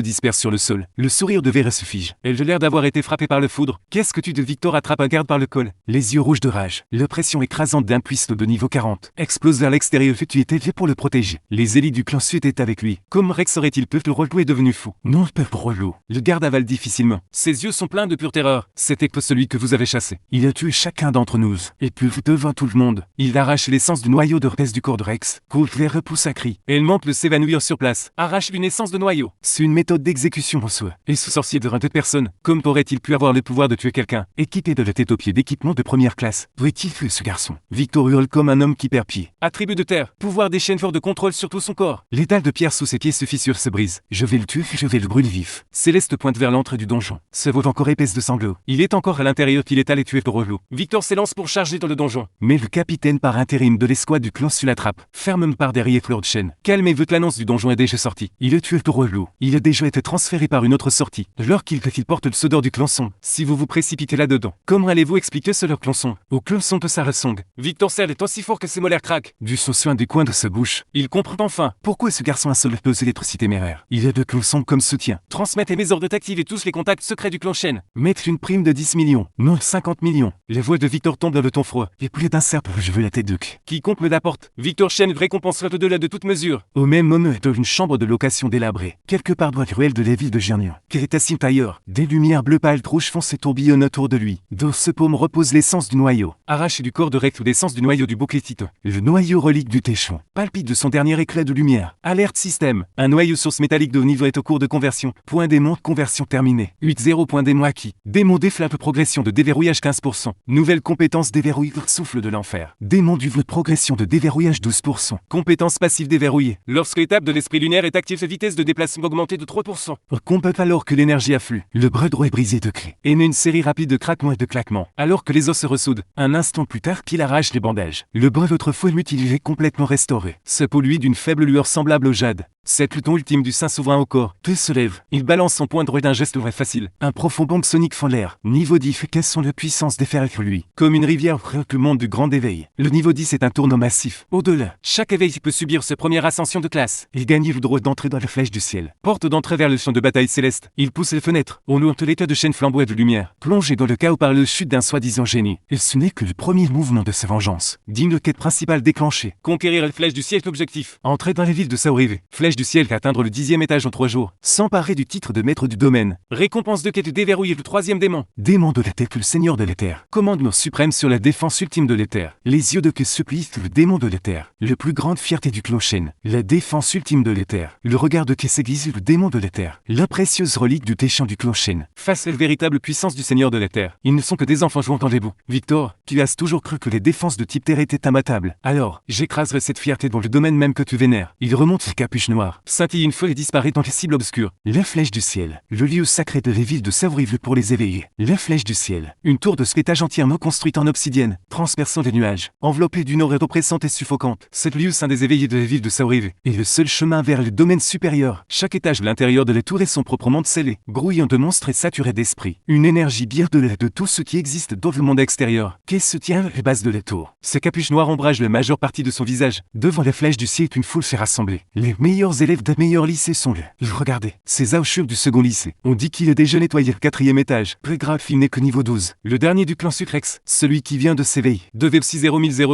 dispersent sur le sol. Le sourire de Vera se fige. Elle a l'air d'avoir été frappée par le foudre. Qu'est-ce que tu de Victor attrape un garde par le col. Les yeux rouges de rage. L'oppression écrasante d'un puiste de niveau 40. Explose vers l'extérieur. Tu étais fait pour le protéger. Les élites du clan Sud étaient avec lui. Comme Rex aurait-il pu le relou est devenu fou. Non, peuple relou. Le garde avale difficilement. Ses yeux sont pleins de pure terreur. C'était que celui que vous avez chassé. Il a tué chacun d'entre nous. Et puis devant tout le monde. Il arrache l'essence du noyau de repèse du corps de Rex. Coulter repousse un cri. Elle manque de s'évanouir sur place. Arrache une essence de noyau. C'est une méthode d'exécution en soi. Et ce sorcier de 22 personnes, comme aurait-il pu avoir le pouvoir de tuer quelqu'un, équipé de la tête aux pieds d'équipement de première classe? Où est-il fait ce garçon? Victor hurle comme un homme qui perd pied. Attribut de terre, pouvoir des chaînes forts de contrôle sur tout son corps. L'étal de pierre sous ses pieds se fissure, se brise. Je vais le tuer, je vais le brûler vif. Céleste pointe vers l'entrée du donjon. Se vaut encore épaisse de sanglots. Il est encore à l'intérieur qu'il est allé tuer le relou. Victor s'élance pour charger dans le donjon. Mais le capitaine par intérim de l'escouade du clan Su l'attrape. Fermement même par derrière Fleur de Chêne. Calmez-vous, l'annonce du donjon est déjà sortie. Il a tué le taureau loup. Il a déjà été transféré par une autre sortie. Alors qu'il porte le sodeur du clançon. Si vous vous précipitez là-dedans, comment allez-vous expliquer ce leur clançon au clançon de Sarah Song? Victor Serre est aussi fort que ses molaires craquent. Du soin du coin de sa bouche, il comprend enfin pourquoi ce garçon a seul pesé l'être si téméraire. Il a de clançon comme soutien. Transmettez mes ordres d'activer tous les contacts secrets du clan Shen. Mettre une prime de 10 millions, non 50 millions. La voix de Victor tombe dans le ton froid. Et plus d'un serpe, je veux la tête d'Uc. Quiconque me l'apporte, Victor Shen récompensera au-delà de toute mesure. Au même moment, dans une chambre de location délabrée, quelque part dans le ruelle de la ville de Gernian, qui est assis ailleurs, des lumières bleu pâle rouge foncées tourbillonnent autour de lui. Dans ce paume repose l'essence du noyau. Arraché du corps de recte ou l'essence du noyau du bouclier Tito. Le noyau relique du téchon palpite de son dernier éclat de lumière. Alerte système. Un noyau source métallique de haut niveau est au cours de conversion. Point démon, conversion terminée. 8-0 point démon acquis. Démon déflappe progression de déverrouillage 15%. Nouvelle compétence déverrouillée souffle de l'enfer. Démon du vœu progression de déverrouillage 12%. Compétence passive déverrouillée. Lorsque l'étape de l'esprit lunaire est active, sa vitesse de déplacement augmentée de 3%. Combat alors que l'énergie afflue. Le bras droit est brisé de clés. Et naît une série rapide de craquements et de claquements. Alors que les os se ressoudent. Un instant plus tard qu'il arrache les bandages. Le bras autrefois mutilé est complètement restauré. Sa peau lui d'une faible lueur semblable au jade. Cette luton ultime du saint souverain au corps. Tout se lève. Il balance son poing droit d'un geste vrai facile. Un profond bond sonique fend l'air. Niveau 10, quelles sont les puissances des fers avec lui. Comme une rivière frère le monde du grand éveil. Le niveau 10 est un tournant massif. Au-delà, chaque éveil peut subir sa première ascension de classe. Il gagne le droit d'entrer dans la flèche du ciel. Porte d'entrée vers le champ de bataille céleste. Il pousse les fenêtres. On loue entre l'état de chaîne flamboie de lumière. Plongé dans le chaos par le chute d'un soi-disant génie. Et ce n'est que le premier mouvement de sa vengeance. Digne de quête principale déclenchée. Conquérir la flèche du ciel est l'objectif. Entrer dans les villes de Saorive. Flèche du ciel atteindre le 10e étage en 3 jours. S'emparer du titre de maître du domaine. Récompense de quête déverrouiller le 3e démon. Démon de la tête, le seigneur de l'éther. Commandement suprême sur la défense ultime de l'éther. Les yeux de que supplient le démon de l'éther. Le plus grande fierté du clan Shen. La défense ultime de l'éther. Le regard de que s'aiguise le démon de l'éther. La précieuse relique du téchant du clan Shen. Face à la véritable puissance du seigneur de l'éther. Ils ne sont que des enfants jouant dans les bouts. Victor, tu as toujours cru que les défenses de type terre étaient imbattables. Alors, j'écraserai cette fierté dans le domaine même que tu vénères. Il remonte les capuches noires. Scintille une fois et disparaît dans les cibles obscures. La flèche du ciel. Le lieu sacré de la ville de Saorive pour les éveiller. La flèche du ciel. Une tour de spétage entièrement construite en obsidienne, transperçant les nuages. Enveloppée d'une aura oppressante et suffocante. Cette lieu saint des éveillés de la ville de Saorive est le seul chemin vers le domaine supérieur. Chaque étage de l'intérieur de la tour est son propre monde scellé, grouillant de monstres et saturé d'esprit. Une énergie bien au-delà de tout ce qui existe dans le monde extérieur. Qui se tient à la base de la tour. Ses capuches noires ombragent la majeure partie de son visage. Devant la flèche du ciel, une foule s'est rassemblée. Les meilleurs élèves d'un meilleur lycée sont là. Regardez, ces aouchures du second lycée. On dit qu'il a déjà nettoyé le 4e étage. Très grave, il n'est que niveau 12. Le dernier du clan Sucrex, celui qui vient de s'éveiller. 2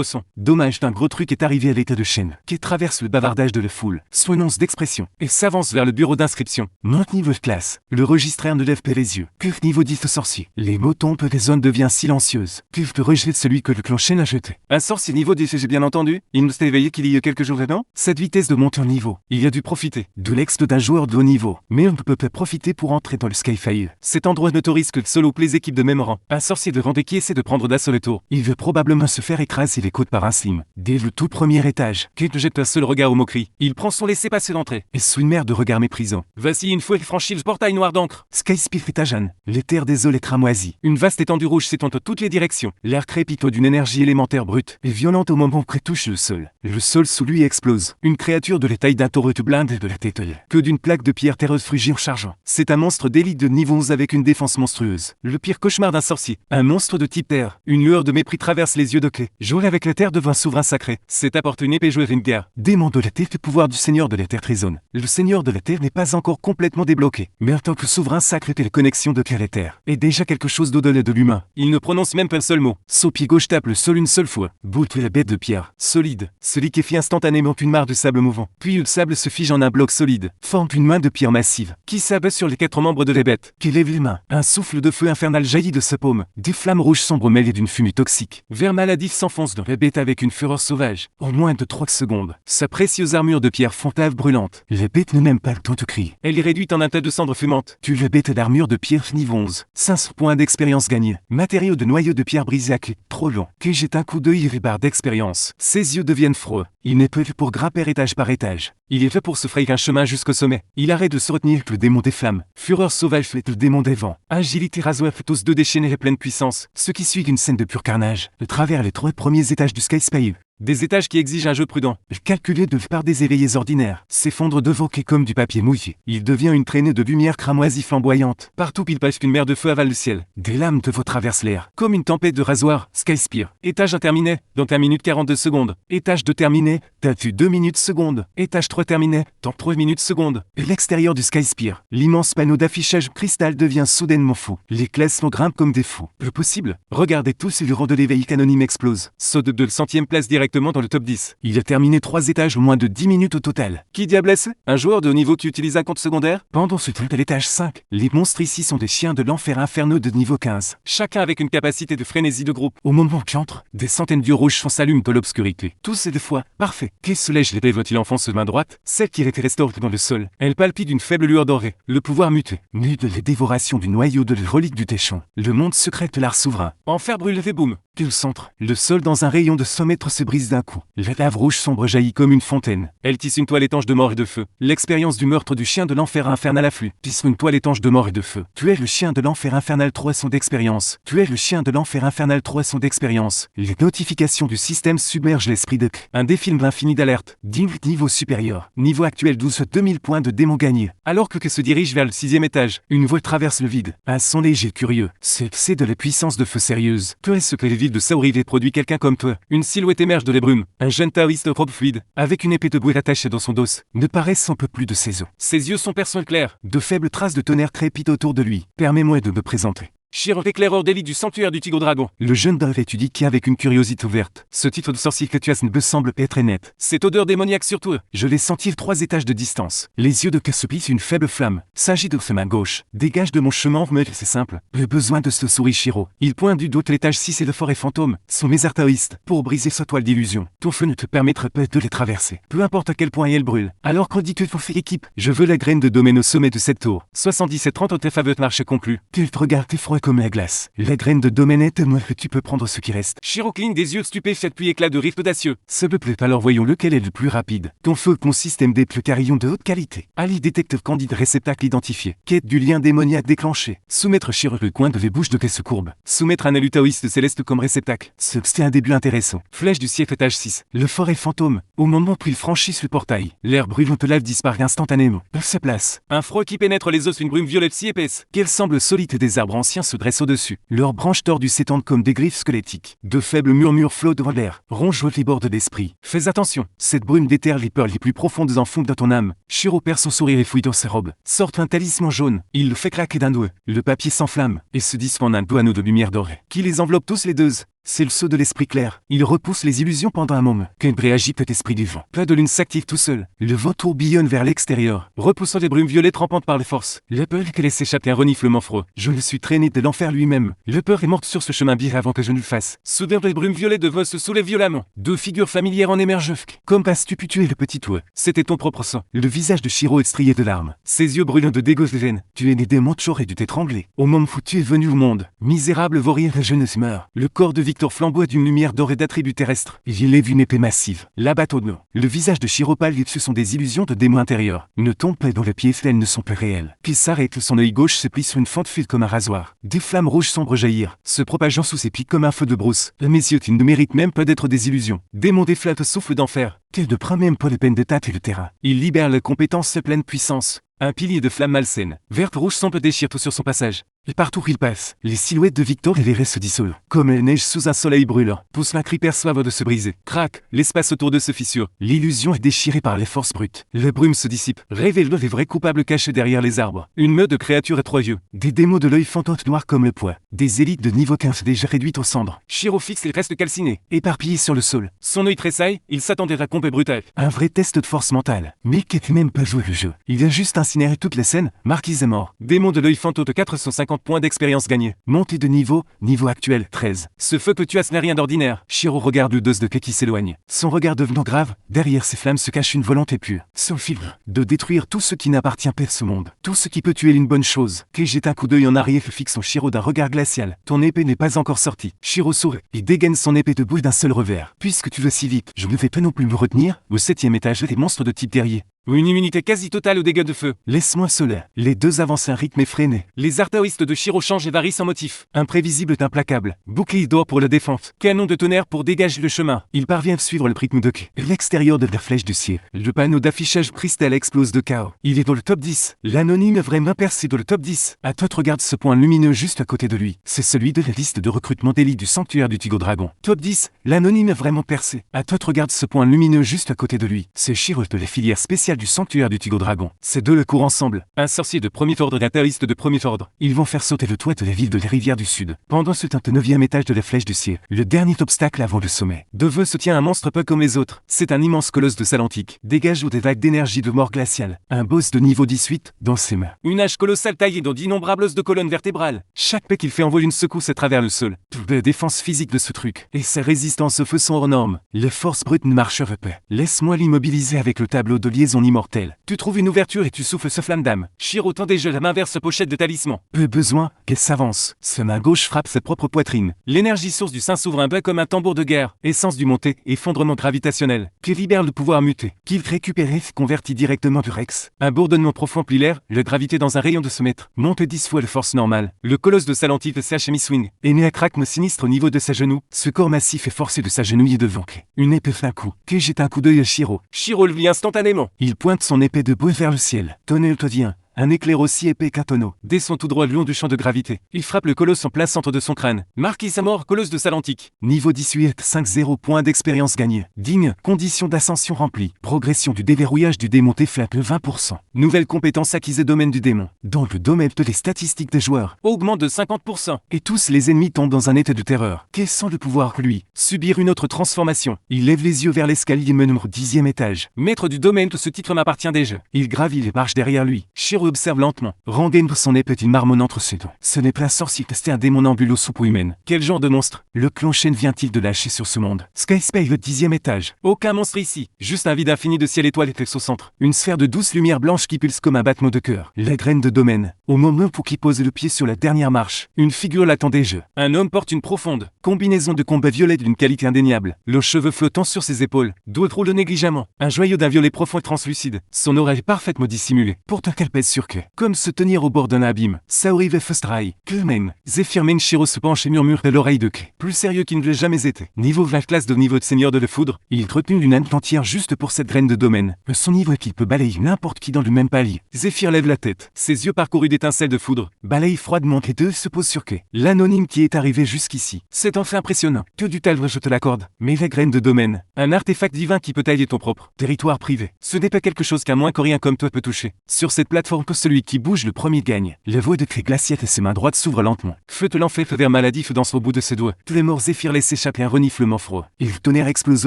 son. Dommage d'un gros truc est arrivé à l'état de chaîne, qui traverse le bavardage de la foule, soignance d'expression, et s'avance vers le bureau d'inscription. Notre niveau de classe. Le registraire ne lève pas les yeux. Cuf niveau 10 sorcier. Les mots tombent, les zones deviennent silencieuses. Cuf de rejet de celui que le clan Shen a jeté. Un sorcier niveau 10, j'ai bien entendu. Il ne s'est éveillé qu'il y a quelques jours maintenant. Cette vitesse de montée en niveau, il a dû profiter de l'exte d'un joueur de haut niveau. Mais on ne peut pas profiter pour entrer dans le Skyfire. Cet endroit n'autorise que solo les équipes de même rang. Un sorcier de rang qui essaie de prendre d'assaut le tour. Il veut probablement se faire écraser les côtes par un slim. Dès le tout premier étage, Kate jette un seul regard aux moqueries. Il prend son laissez-passer d'entrée. Et sous une mer de regards méprisants. Voici une fois qu'il franchit le portail noir d'encre. Skyspire est à Jeanne. Les terres des eaux les cramoisies. Une vaste étendue rouge s'étend dans toutes les directions. L'air crépiteux d'une énergie élémentaire brute et violente au moment où touche le sol. Le sol sous lui explose. Une créature de la taille d'un taureau tout blinde et de la tête que d'une plaque de pierre terreuse frugit en chargeant. C'est un monstre d'élite de niveau 11 avec une défense monstrueuse. Le pire cauchemar d'un sorcier. Un monstre de type terre. Une lueur de mépris traverse les yeux de Clé. Jouer avec la terre devant un souverain sacré. C'est apporter une épée jouer une guerre. Démon de la terre, le pouvoir du seigneur de la terre trésonne. Le seigneur de la terre n'est pas encore complètement débloqué. Mais en tant que souverain sacré et la connexion de terre et terre est déjà quelque chose d'au-delà de l'humain. Il ne prononce même pas un seul mot. Son pied gauche tape le sol une seule fois. Boult la bête de pierre. Solide. Celui qui fit instantanément une mare de sable mouvant. Puis le sable se fige en un bloc solide. Forme une main de pierre massive. Qui s'abat sur les 4 membres de la bête. Qui lève les mains. Un souffle de feu infernal jaillit de sa paume. Des flammes rouges sombres mêlées d'une fumée toxique. Vers maladif s'enfonce dans la bête avec une fureur sauvage. En moins de 3 secondes. Sa précieuse armure de pierre fontave brûlante. La bête n'a même pas le temps de crier. Elle est réduite en un tas de cendres fumantes. Tu la bête d'armure de pierre niveau 11. 500 points d'expérience gagnés. Matériaux de noyau de pierre brisé à clé. Trop long. Qui jette un coup d'œil et barre d'expérience. Ses yeux deviennent froids. Il n'est pas fait pour grimper étage par étage. Il est fait pour se frayer un chemin jusqu'au sommet. Il arrête de se retenir que le démon des flammes. Fureur sauvage fait le démon des vents. Agilité rasoir fait tous deux déchaîner à pleine puissance. Ce qui suit une scène de pur carnage. De travers les 3 premiers étages du Skyspire. Des étages qui exigent un jeu prudent, calculé par des éveillés ordinaires, s'effondre devant quai comme du papier mouillé. Il devient une traînée de lumière cramoisie flamboyante. Partout il passe qu'une mer de feu avale le ciel. Des lames de veau traversent l'air, comme une tempête de rasoir. Skyspire. Étage 1 terminé, dans 1 minute 42 secondes. Étage 2 terminé, t'as vu 2 minutes secondes. Étage 3 terminé, dans 3 minutes secondes. Et l'extérieur du Skyspire. L'immense panneau d'affichage cristal devient soudainement fou. Les classements grimpent comme des fous. Le possible. Regardez tous et le rang de l'éveil anonyme explose. Saut de 200e place directement dans le top 10. Il a terminé 3 étages en moins de 10 minutes au total. Qui diable est-ce? Un joueur de haut niveau qui utilise un compte secondaire? Pendant ce temps à l'étage 5, les monstres ici sont des chiens de l'enfer infernaux de niveau 15. Chacun avec une capacité de frénésie de groupe. Au moment où j'entre, des centaines d'yeux rouges s'allument dans l'obscurité. Tous et deux fois, parfait. Qui se lèche les lèvres-t-il enfonce main droite? Celle qui était restaurée dans le sol. Elle palpite d'une faible lueur dorée. Le pouvoir muté. Né de la dévoration du noyau de la relique du Téchon. Le monde secret de l'art souverain. Enfer brûle et boum. Au centre, le sol dans un rayon de 100 mètres se brise d'un coup. La lave rouge sombre jaillit comme une fontaine. Elle tisse une toile étanche de mort et de feu. L'expérience du meurtre du chien de l'enfer infernal afflue. Tisse une toile étanche de mort et de feu. Tu es le chien de l'enfer infernal 3 son d'expérience. Tu es le chien de l'enfer infernal 3 son d'expérience. Les notifications du système submergent l'esprit de un défilme d'infini d'alerte. Niveau supérieur. Niveau actuel 12 2000 points de démon gagnés. Alors que se dirige vers le 6e étage, une voix traverse le vide. Un son léger curieux. C'est de la puissance de feu sérieuse. Que est-ce que les villes de Saurivie produit quelqu'un comme toi? Une silhouette émerge de les brumes. Un jeune taoïste aux robes fluides, avec une épée de bouée attachée dans son dos, ne paraît sans peu plus de ses os. Ses yeux sont perçants clairs. De faibles traces de tonnerre crépitent autour de lui. Permets-moi de me présenter. Shiro, éclaireur d'élite du sanctuaire du Tigre-Dragon. Le jeune Dove étudie qui avec une curiosité ouverte. Ce titre de sorcier que tu as me semble être très net. Cette odeur démoniaque sur toi. Je l'ai senti 3 étages de distance. Les yeux de K se plissent une faible flamme. S'agit de sa main gauche. Dégage de mon chemin, mais c'est simple. Le besoin de ce souris Shiro. Il pointe du doute l'étage 6 et le forêt fantôme. Sont mes artaoïstes. Pour briser sa toile d'illusion. Ton feu ne te permettra pas de les traverser. Peu importe à quel point elle brûle. Alors qu'en dis-tu faut faire équipe? Je veux la graine de domaine au sommet de cette tour. 77-30 au tes faveurs marche conclu. Tu te regardes froid comme la glace. La graine de domaine est moi que tu peux prendre ce qui reste. Shiro cligne des yeux stupéfaits puis éclat de rire audacieux. Ce me plaît alors voyons lequel est le plus rapide. Ton feu consiste des plus carillons de haute qualité. Ali détecte candide réceptacle identifié. Quête du lien démoniaque déclenché. Soumettre Shiro le coin de les bouches de que se courbe. Soumettre un élu taoïste céleste comme réceptacle. C'est un début intéressant. Flèche du siècle étage 6. Le forêt fantôme. Au moment où ils franchissent le portail, l'air brûlant de lave disparaît instantanément. Se place. Un froid qui pénètre les os, une brume violette si épaisse qu'elle semble solide et des arbres anciens se dressent au-dessus. Leurs branches tordues s'étendent comme des griffes squelettiques. De faibles murmures flottent dans l'air, rongent les bords de l'esprit. Fais attention, cette brume déterre les peurs les plus profondes en fond de ton âme. Shiro perd son sourire et fouille dans sa robe. Sort un talisman jaune. Il le fait craquer d'un doigt. Le papier s'enflamme et se dispe en un doigt anneau de lumière dorée, qui les enveloppe tous les deux. C'est le saut de l'esprit clair. Il repousse les illusions pendant un moment. Kenbré agite cet esprit du vent. Pas de lune s'active tout seul. Le vent tourbillonne vers l'extérieur, repoussant des brumes violettes rampantes par les forces. Le peur que laisse échapper un reniflement froid. Je le suis traîné de l'enfer lui-même. Le peur est morte sur ce chemin bien avant que je ne le fasse. Soudain, les brumes violettes de vol se soulèvent violemment. 2 figures familières en émergent. Comme passes-tu pu tuer le petit toit? C'était ton propre sang. Le visage de Shiro est strié de larmes. Ses yeux brûlants de dégos de veine. Tu es né des monts, j'aurais dû t'étrangler. Au moment où tu es venu au monde, misérable vaurien de jeunesse meurt. Le corps de Victor flamboie d'une lumière dorée d'attributs terrestres. Il lève une épée massive. L'abat au nom. Le visage de Shiro pâle, ce sont des illusions de démons intérieurs. Ne tombe pas dans les pieds, elles ne sont plus réelles. Puis s'arrête, son œil gauche se plie sur une fente file comme un rasoir. Des flammes rouges sombres jaillirent, se propageant sous ses pieds comme un feu de brousse. Mes yeux, ils ne méritent même pas d'être des illusions. Démon des flattes souffle d'enfer. Qu'elle ne prend même pas de peine de tâter le terrain. Il libère la compétence de pleine puissance. Un pilier de flammes malsaines, verte rouge semble déchirer tout sur son passage. Et partout où il passe, les silhouettes de Victor et Véré se dissolvent. Comme la neige sous un soleil brûlant, pousse un cri perçoivre de se briser. Crac, l'espace autour de se fissure. L'illusion est déchirée par les forces brutes. La brume se dissipe, révèle les vrais coupables cachés derrière les arbres. Une meute de créatures et 3 yeux. Des démons de l'œil fantôme noir comme le poids. Des élites de niveau 15 déjà réduites aux cendres. Shiro fixe et reste calciné, éparpillé sur le sol. Son œil tressaille, il s'attendait à combat brutal. Un vrai test de force mentale. Mais qui n'a même pas joué le jeu. Il a juste incinéré toute la scène, Marquise est mort. Démon de l'œil fantôme de 450 points d'expérience gagnés. Montée de niveau actuel 13. Ce feu que tu as, ce n'est rien d'ordinaire. Shiro regarde le dos de Kei qui s'éloigne. Son regard devenant grave, derrière ces flammes se cache une volonté pure. Son fil, de détruire tout ce qui n'appartient pas à ce monde. Tout ce qui peut tuer une bonne chose. Kei jette un coup d'œil en arrière et fixe son Shiro d'un regard glacial. Ton épée n'est pas encore sortie. Shiro sourit et dégaine son épée de bout d'un seul revers. Puisque tu veux si vite, je ne vais pas non plus me retenir. Au 7e étage, des monstres de type guerrier. ou une immunité quasi totale aux dégâts de feu. Laisse-moi seul. Les deux avancent à un rythme effréné. Les artaoïstes de Shiro changent et varient sans motif. Imprévisible est implacable. Bouclier d'or pour le défense. Canon de tonnerre pour dégager le chemin. Il parvient à suivre le rythme de quai. L'extérieur de la flèche du ciel. Le panneau d'affichage cristal explose de chaos. Il est dans le top 10. L'anonyme est vraiment percé dans le top 10. Atot regarde ce point lumineux juste à côté de lui. C'est celui de la liste de recrutement d'élite du sanctuaire du Tigo Dragon. Top 10. L'anonyme est vraiment percé. Atot regarde ce point lumineux juste à côté de lui. C'est Shiro de la filière spéciale du sanctuaire du Tigo Dragon. Ces deux le courent ensemble. Un sorcier de premier ordre et un terroriste de premier ordre. Ils vont faire sauter le toit de la ville de la rivière du Sud. Pendant ce temps, au 9e étage de la flèche du ciel, le dernier obstacle avant le sommet. Devant se tient un monstre peu comme les autres. C'est un immense colosse de sel antique. Dégage des vagues d'énergie de mort glaciale. Un boss de niveau 18 dans ses mains. Une hache colossale taillée dans d'innombrables os de colonnes vertébrales. Chaque paix qu'il fait envole une secousse à travers le sol. Toute la défense physique de ce truc et sa résistance au feu sont hors normes. Les forces brutes ne marcheraient pas. Laisse-moi l'immobiliser avec le tableau de liaison immortelle. Tu trouves une ouverture et tu souffles ce flamme d'âme. Shiro tend déjà la main vers ce pochette de talisman. Peu besoin qu'elle s'avance. Sa main gauche frappe sa propre poitrine. L'énergie source du Saint Souverain bat comme un tambour de guerre. Essence du monté, effondrement gravitationnel. Qui libère le pouvoir muté. Qu'il récupère et convertit directement du Rex. Un bourdonnement profond plie l'air, la gravité dans un rayon de ce mètre. Monte 10 fois la force normale. Le colosse de Salantif et CHMI Swing. Et né à craquement sinistre au niveau de sa genou. Ce corps massif est forcé de s'agenouiller devant. Une épée fait un coup. Que jette un coup d'œil à Shiro. Shiro le vit instantanément. Il pointe son épée de bois vers le ciel. Tonnerre te vient. Un éclair aussi épais qu'un tonneau descend tout droit le long du champ de gravité. Il frappe le colosse en plein centre de son crâne. Marquis sa mort, colosse de Salantique. Niveau 18, 5-0 points d'expérience gagnés. Digne, conditions d'ascension remplies. Progression du déverrouillage du démon T-Flap de 20%. Nouvelle compétence acquise domaine du démon. Dans le domaine de les statistiques des joueurs. Augmente de 50%. Et tous les ennemis tombent dans un état de terreur. Qu'est-ce le pouvoir lui? Subir une autre transformation. Il lève les yeux vers l'escalier menu au 10e étage. Maître du domaine, ce titre m'appartient déjà. Il gravit les marches derrière lui. Shiro observe lentement. Rengaine son épée une marmonne entre ses dents. Ce n'est pas un sorcier, c'est un démon ambulo soupe humaine. Quel genre de monstre? Le clan Shen vient-il de lâcher sur ce monde? Skyspace le 10e étage. Aucun monstre ici. Juste un vide infini de ciel étoile et au centre. Une sphère de douce lumière blanche qui pulse comme un battement de cœur. La graine de domaine. Au moment où qui pose le pied sur la dernière marche. Une figure l'attend déjà. Un homme porte une profonde combinaison de combat violet d'une qualité indéniable. Le cheveu flottant sur ses épaules. Doigt roule négligemment. Un joyau d'un violet profond et translucide. Son aura est parfaitement dissimulée. Pourtant qu'elle pèse sur que. Comme se tenir au bord d'un abîme. Saori ve Fustrai. Que même. Zephyr Menshiro se penche et murmure à l'oreille de Kay. Plus sérieux qu'il ne l'ait jamais été. Niveau 20 classe de niveau de seigneur de la foudre, il retenu une âme entière juste pour cette graine de domaine. Son niveau est qu'il peut balayer n'importe qui dans le même palier. Zephyr lève la tête. Ses yeux parcourus d'étincelles de foudre. Balaye froidement et deux se pose sur Kay. L'anonyme qui est arrivé jusqu'ici. C'est enfin impressionnant. Que du talvre je te l'accorde. Mais la graine de domaine. Un artefact divin qui peut tailler ton propre territoire privé. Ce n'est pas quelque chose qu'un moins coréen comme toi peut toucher. Sur cette plateforme que celui qui bouge le premier gagne. La voix de Kay glaciette et ses mains droites s'ouvrent lentement. Feu te l'enfait vers maladif danse au bout de ses doigts. Tous les morts Zéphyr laissent s'échapper un reniflement froid. Et le tonnerre explose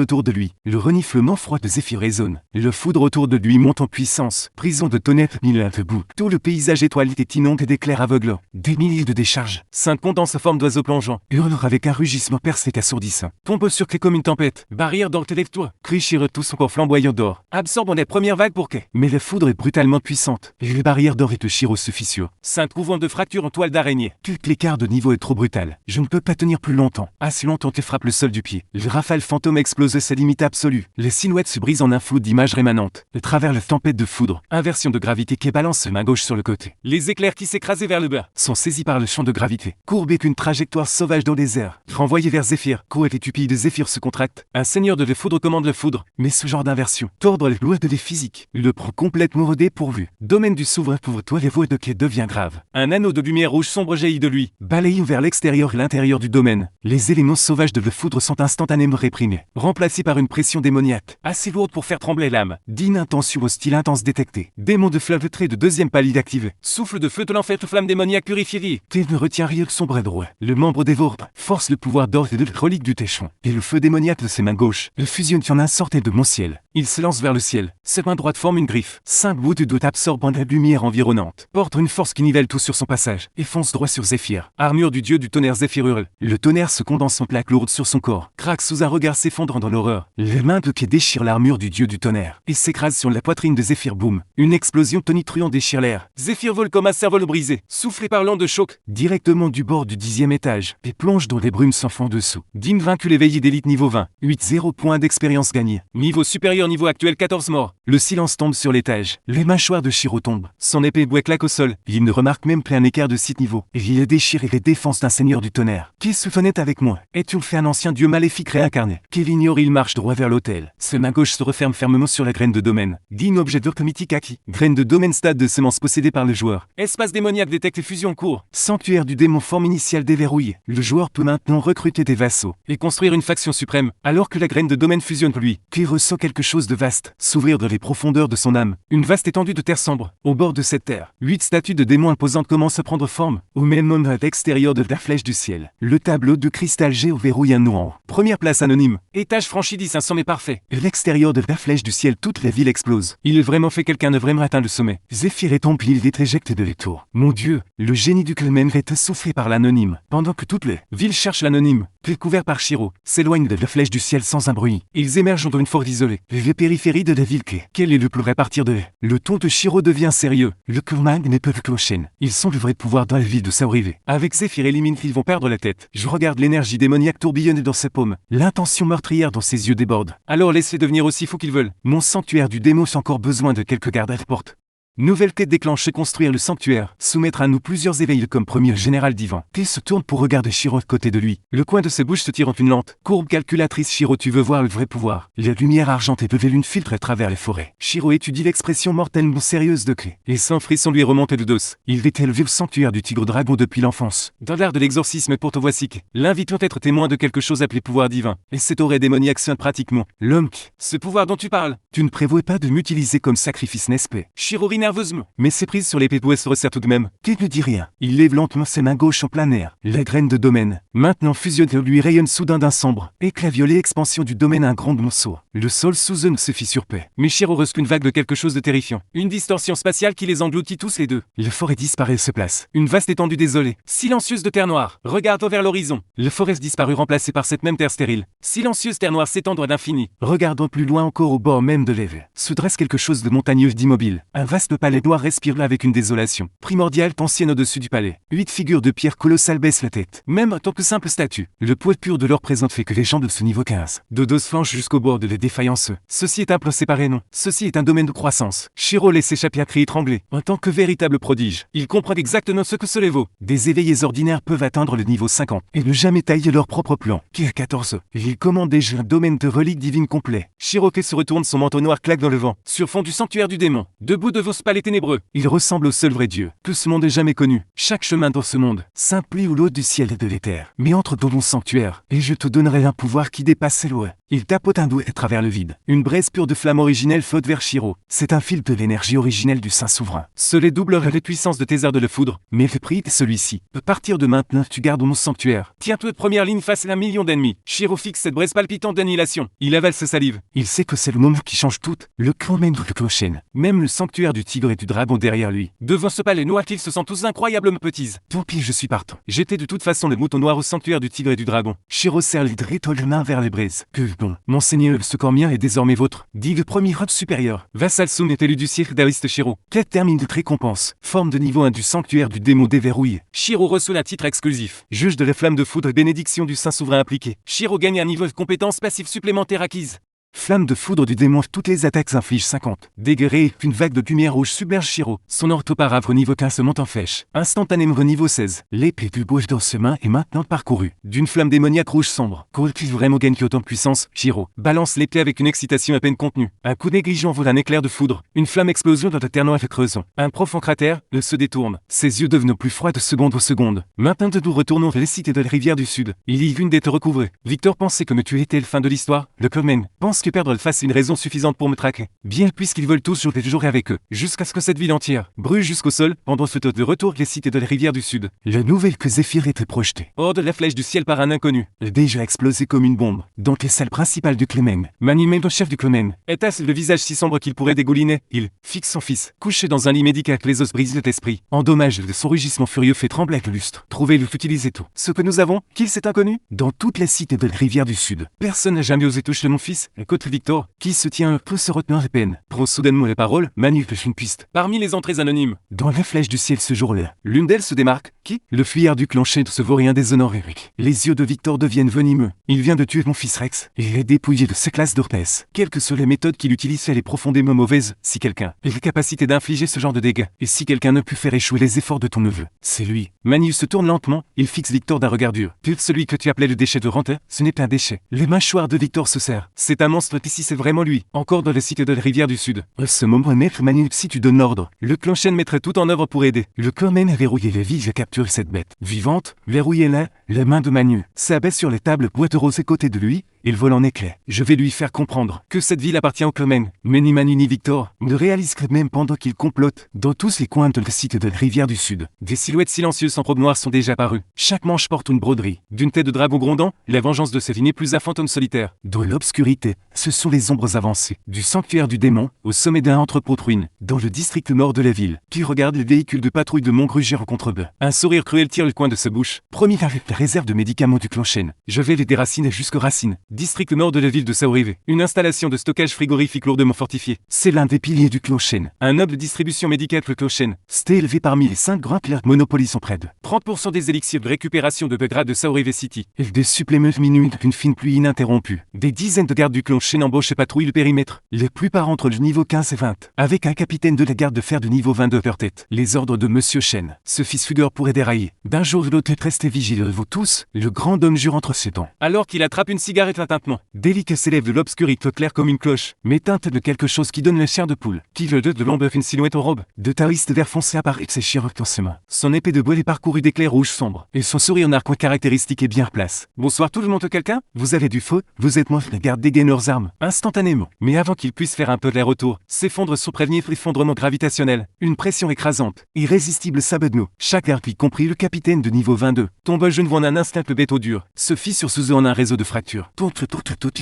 autour de lui. Le reniflement froid de Zéphyr résonne. Le foudre autour de lui monte en puissance. Prison de tonnerre mille à debout. Tout le paysage étoilé est inondé d'éclairs aveuglants. Des milliers de décharges. Sainte condense forme d'oiseau plongeant. Hurle avec un rugissement percé assourdissant. Tombe sur Kay comme une tempête. Barrière d'or te lève-toi. Crie Shiro tout son corps flamboyant d'or. Absorbant les premières vagues pour Kay. Mais la foudre est brutalement puissante. Et les barrières d'or et de Shiro se fissurent. Sainte couvent de fractures en toile d'araignée. Toute l'écart de niveau est trop brutal. Je ne peux pas tenir plus longtemps. Assez longtemps te frappe le sol du pied. Le rafale fantôme explose sa limite absolue. Les silhouettes se brisent en un flot d'images rémanentes. De travers la tempête de foudre. Inversion de gravité qui balance sa main gauche sur le côté. Les éclairs qui s'écrasaient vers le bas sont saisis par le champ de gravité. Courbés qu'une trajectoire sauvage dans les airs. Renvoyé vers Zéphyr. Court et les pupilles de Zéphyr se contractent. Un seigneur de la foudre commande le foudre. Mais ce genre d'inversion. Tordre les lois de les physiques. Le prend complètement dépourvu. Domaine du souverain pour toi les voix de Kay devient grave. Un anneau de lumière rouge sombre jaillit de lui. Balayant vers l'extérieur et l'intérieur du domaine. Les éléments sauvages de la foudre sont instantanément réprimés. Remplacés par une pression démoniaque. Assez lourde pour faire trembler l'âme. D'une intention hostile intense détectée. Démon de fleuve trait de deuxième palier activé. Souffle de feu te l'enfer flamme démoniaque purifiée. Kay ne retient rien que son bras droit. Le membre dévore. Force le pouvoir d'or et de la relique du téchon. Et le feu démoniaque de ses mains gauches. Le fusionne en un sorte de mon ciel. Il se lance vers le ciel. Ses mains droites forment une griffe. 5 bouts de doute absorbant la lumière lumière environnante, porte une force qui nivelle tout sur son passage, et fonce droit sur Zéphyr. Armure du dieu du tonnerre Zéphyr hurle. Le tonnerre se condense en plaques lourdes sur son corps, craque sous un regard s'effondrant dans l'horreur. Les mains de Kay déchirent l'armure du dieu du tonnerre, et s'écrase sur la poitrine de Zéphyr. Boum. Une explosion tonitruante déchire l'air. Zéphyr vole comme un cerf-vol brisé, soufflé par l'onde de choc, directement du bord du 10e étage, et plonge dans les brumes sans fond dessous. Dean vaincu l'éveillé d'élite niveau 20. 8-0 points d'expérience gagnés. Niveau supérieur niveau actuel 14 morts. Le silence tombe sur l'étage. Les mâchoires de Shiro tombent. Son épée bouée claque au sol. Il ne remarque même plus un écart de 6 niveaux. Et il déchire les défenses d'un seigneur du tonnerre. Qui se fenêtre avec moi? Es-tu fait un ancien dieu maléfique réincarné? Qu'il ignore, il marche droit vers l'autel. Ses mains gauche se referme fermement sur la graine de domaine. Dean objet d'orque mythique acquis. Graine de domaine stade de semence possédée par le joueur. Espace démoniaque détecte fusion en cours. Sanctuaire du démon forme initiale déverrouillée. Le joueur peut maintenant recruter des vassaux et construire une faction suprême, alors que la graine de domaine fusionne pour lui, qui ressent quelque chose de vaste, s'ouvrir dans les profondeurs de son âme. Une vaste étendue de terre sombre. Au bord de cette terre, 8 statues de démons imposantes commencent à prendre forme, au même moment à l'extérieur de la flèche du ciel. Le tableau de cristal géo verrouille un noir. Première place anonyme. Étage franchi 10 500 mais parfait. Et l'extérieur de la flèche du ciel, toute la ville explose. Il est vraiment fait quelqu'un de vraiment atteint le sommet. Zéphyr est tombé, il est éjecté de l'étour. Mon Dieu, le génie du Clemen est soufflé par l'anonyme, pendant que toute la ville cherche l'anonyme, puis couvert par Shiro, s'éloigne de la flèche du ciel sans un bruit. Ils émergent dans une forêt isolée, les périphéries de la ville quel est le plus à partir de le ton de Shiro devient sérieux. Le Kurmag n'est pas le clochen. Ils sont le vrai pouvoir dans la ville de Saorive. Avec Zéphyr élimine, ils vont perdre la tête. Je regarde l'énergie démoniaque tourbillonner dans ses paumes. L'intention meurtrière dans ses yeux déborde. Alors laisse-les devenir aussi fous qu'ils veulent. Mon sanctuaire du démon a encore besoin de quelques gardes à la porte. Nouvelle quête déclenche, construire le sanctuaire, soumettre à nous plusieurs éveils comme premier général divan. T se tourne pour regarder Shiro à côté de lui. Le coin de ses bouches se tire en une lente courbe calculatrice. Shiro, tu veux voir le vrai pouvoir? La lumière argentée de lune filtre à travers les forêts. Shiro étudie l'expression mortellement sérieuse de Kay. Et sans frisson lui remonte le dos. Il était élevé au sanctuaire du tigre dragon depuis l'enfance. Dans l'art de l'exorcisme, pour te voici Kay l'invitons à être témoin de quelque chose appelé pouvoir divin. Et cet aurait démoniaque soin pratiquement. L'homme, ce pouvoir dont tu parles, tu ne prévois pas de m'utiliser comme sacrifice, n'est-ce pas? Shiro rit nerveusement, mais ses prises sur l'épée se resserre tout de même. Kay ne dit rien. Il lève lentement ses mains gauches en plein air. La graine de domaine, maintenant fusionne et lui rayonne soudain d'un sombre éclat violet. Expansion du domaine, un grand morceau. Le sol sous eux ne se fit sur paix. Mais Shiro reçoit une vague de quelque chose de terrifiant. Une distorsion spatiale qui les engloutit tous les deux. La forêt disparaît et se place. Une vaste étendue désolée, silencieuse de terre noire, regarde vers l'horizon. La forêt disparut, remplacée par cette même terre stérile. Silencieuse terre noire s'étendant à l'infini. Regardons plus loin encore, au bord même de l'Ève, se dresse quelque chose de montagneux, d'immobile. Un vaste palais noir respire là avec une désolation primordiale ancienne au-dessus du palais. 8 figures de pierre colossales baissent la tête, même en tant que simple statue. Le poids pur de leur présente fait que les gens de ce niveau 15, de dos flanches jusqu'au bord de la défaillance. Ceci est un plan séparé, non. Ceci est un domaine de croissance. Shiro laisse s'échapper à cri étranglé. En tant que véritable prodige, il comprend exactement ce que cela vaut. Des éveillés ordinaires peuvent atteindre le niveau 50 et ne jamais tailler leur propre plan. Qui à 14, il commande déjà un domaine de reliques divines complet. Shiroke se retourne, son manteau noir claque dans le vent, sur fond du sanctuaire du démon. Debout devant ce palais ténébreux, il ressemble au seul vrai Dieu que ce monde ait jamais connu. Chaque chemin dans ce monde, s'implique ou l'autre du ciel et de l'éther. Mais entre dans mon sanctuaire, et je te donnerai un pouvoir qui dépasse ses lois. Il tapote un doigt à travers le vide. Une braise pure de flamme originelle flotte vers Shiro. C'est un fil de l'énergie originelle du Saint Souverain. Cela doublera les puissances de tes arts de le foudre. Mais le prix de celui-ci. À partir de maintenant, tu gardes mon sanctuaire. Tiens-toi de première ligne face à 1 million d'ennemis. Shiro fixe cette braise palpitante d'annihilation. Il avale sa salive. Il sait que c'est le moment qui change tout. Le clan mène le clochen. Même le sanctuaire du tigre et du dragon derrière lui. Devant ce palais noir, ils se sentent tous incroyablement petits. Tant pis, je suis partant. J'étais de toute façon le mouton noir au sanctuaire du tigre et du dragon. Shiro serre les dritoles les mains vers les braises. Que bon. Monseigneur, ce corps mien est désormais vôtre. Dit le premier robe supérieur. Vassal Soum est élu du siècle d'Ariste Shiro. Quête termine de récompense. Forme de niveau 1 du sanctuaire du démon déverrouillé. Shiro reçoit un titre exclusif. Juge de la flamme de foudre et bénédiction du Saint Souverain appliqué. Shiro gagne un niveau de compétence passive supplémentaire acquise. Flamme de foudre du démon, toutes les attaques infligent 50. Déguerré, une vague de lumière rouge submerge Shiro. Son orthoparave niveau 15 se monte en flèche. Instantanément niveau 16. L'épée du bouge dans ses mains est maintenant parcourue d'une flamme démoniaque rouge sombre. Cultive vraiment gagne autant de puissance. Shiro balance l'épée avec une excitation à peine contenue. Un coup négligent vole un éclair de foudre. Une flamme explosion dans la terre noire fait creusant. Un profond cratère, le se détourne. Ses yeux devenant plus froids de seconde en seconde. Maintenant de nous retournons vers les cités de la rivière du Sud. Il y eut une dette recouvrée. Victor pensait que tu étais le fin de l'histoire. Le Coleman pense que perdre le face est une raison suffisante pour me traquer. Bien puisqu'ils veulent tous jouer avec eux, jusqu'à ce que cette ville entière brûle jusqu'au sol, pendant ce temps de retour les cités de la rivière du Sud. La nouvelle que Zéphyr était projetée hors de la flèche du ciel par un inconnu, déjà explosé comme une bombe, dans les salles principales du Clémen. Manimé, le chef du Clémen, est-ce le visage si sombre qu'il pourrait dégouliner. Il fixe son fils, couché dans un lit médical que les os brisent l'esprit. Endommage de son rugissement furieux fait trembler le lustre. Trouvez-le, utilisez tout. Ce que nous avons, qu'il s'est inconnu, dans toutes les cités de la rivière du Sud. Personne n'a jamais osé toucher mon fils, le côté Victor, qui se tient un peu se retenir les peines. Prend soudainement les paroles, manipule une piste. Parmi les entrées anonymes, dans la flèche du ciel ce jour-là, l'une d'elles se démarque. Qui? Le fuyard du clocher de ce vaurien déshonoré. Les yeux de Victor deviennent venimeux. Il vient de tuer mon fils Rex, et il est dépouillé de ses classes d'orpès. Quelles que soient les méthodes qu'il utilise, elle est profondément mauvaise. Si quelqu'un a la capacité d'infliger ce genre de dégâts, et si quelqu'un ne peut faire échouer les efforts de ton neveu, c'est lui. Manu se tourne lentement, il fixe Victor d'un regard dur. Puis celui que tu appelais le déchet de Ranta, ce n'est pas un déchet. Les mâchoires de Victor se serrent. C'est un monstre, ici c'est vraiment lui. Encore dans le site de la rivière du Sud. À ce moment, maître Manu, si tu donnes ordre, le clocher mettrait tout en œuvre pour aider. Le Clémen a verrouillé les vies et capturé cette bête. Vivante, verrouillez-la, les mains de Manu. S'abaisse sur les tables, boîte rose à côté de lui. Il vole en éclats. Je vais lui faire comprendre que cette ville appartient au Clémen. Mais ni Manu ni Victor ne réalisent que même pendant qu'ils complotent dans tous les coins de la cité de la rivière du Sud. Des silhouettes silencieuses en robe noire sont déjà parues. Chaque manche porte une broderie. D'une tête de dragon grondant, la vengeance de ces vignes n'est plus un fantôme solitaire. Dans l'obscurité, ce sont les ombres avancées. Du sanctuaire du démon, au sommet d'un entrepôt de ruines, dans le district nord de la ville. Qui regarde les véhicules de patrouille de Montgrugère en contrebas. Un sourire cruel tire le coin de sa bouche. Promis avec la réserve de médicaments du Clochen. Je vais les déraciner jusqu'aux racines. District nord de la ville de Saorive. Une installation de stockage frigorifique lourdement fortifiée. C'est l'un des piliers du Clochen. Un hub de distribution médicale le Clochen. C'était élevé parmi les 5 grands piliers monopolisant près de 30% des élixirs de récupération de Belgrade de Saorive City. Et des suppléments minutes d'une fine pluie ininterrompue. Des dizaines de gardes du Clochen embauchent et patrouillent le périmètre. Les plupart entre le niveau 15 et 20. Avec un capitaine de la garde de fer de niveau 22 leur tête. Les ordres de Monsieur Chen. Ce fils fugueur pourrait dérailler. D'un jour ou l'autre, restez vigileux, vous tous. Le grand homme jure entre ses dents. Alors qu'il attrape une cigarette à tintement. Délicat s'élève de l'obscurité claire comme une cloche, mais teinte de quelque chose qui donne le chair de poule. Qui veut de l'ombre une silhouette en robe. De taoïste vert foncé apparaît de ses chirurgies dans ses mains. Son épée de bois est parcourue d'éclairs rouges sombres, et son sourire narquois caractéristique est bien place. Bonsoir tout le monde, quelqu'un? Vous avez du feu? Vous êtes moi, la garde dégaine leurs armes, instantanément. Mais avant qu'ils puissent faire un peu de l'air autour, s'effondre sous prévenir effondrement gravitationnel. Une pression écrasante, irrésistible s'abat de nous. Chaque garde, y compris le capitaine de niveau 22, tombe à genoux en un instant le béton dur, se fissure sous eux en un réseau de fractures. Tout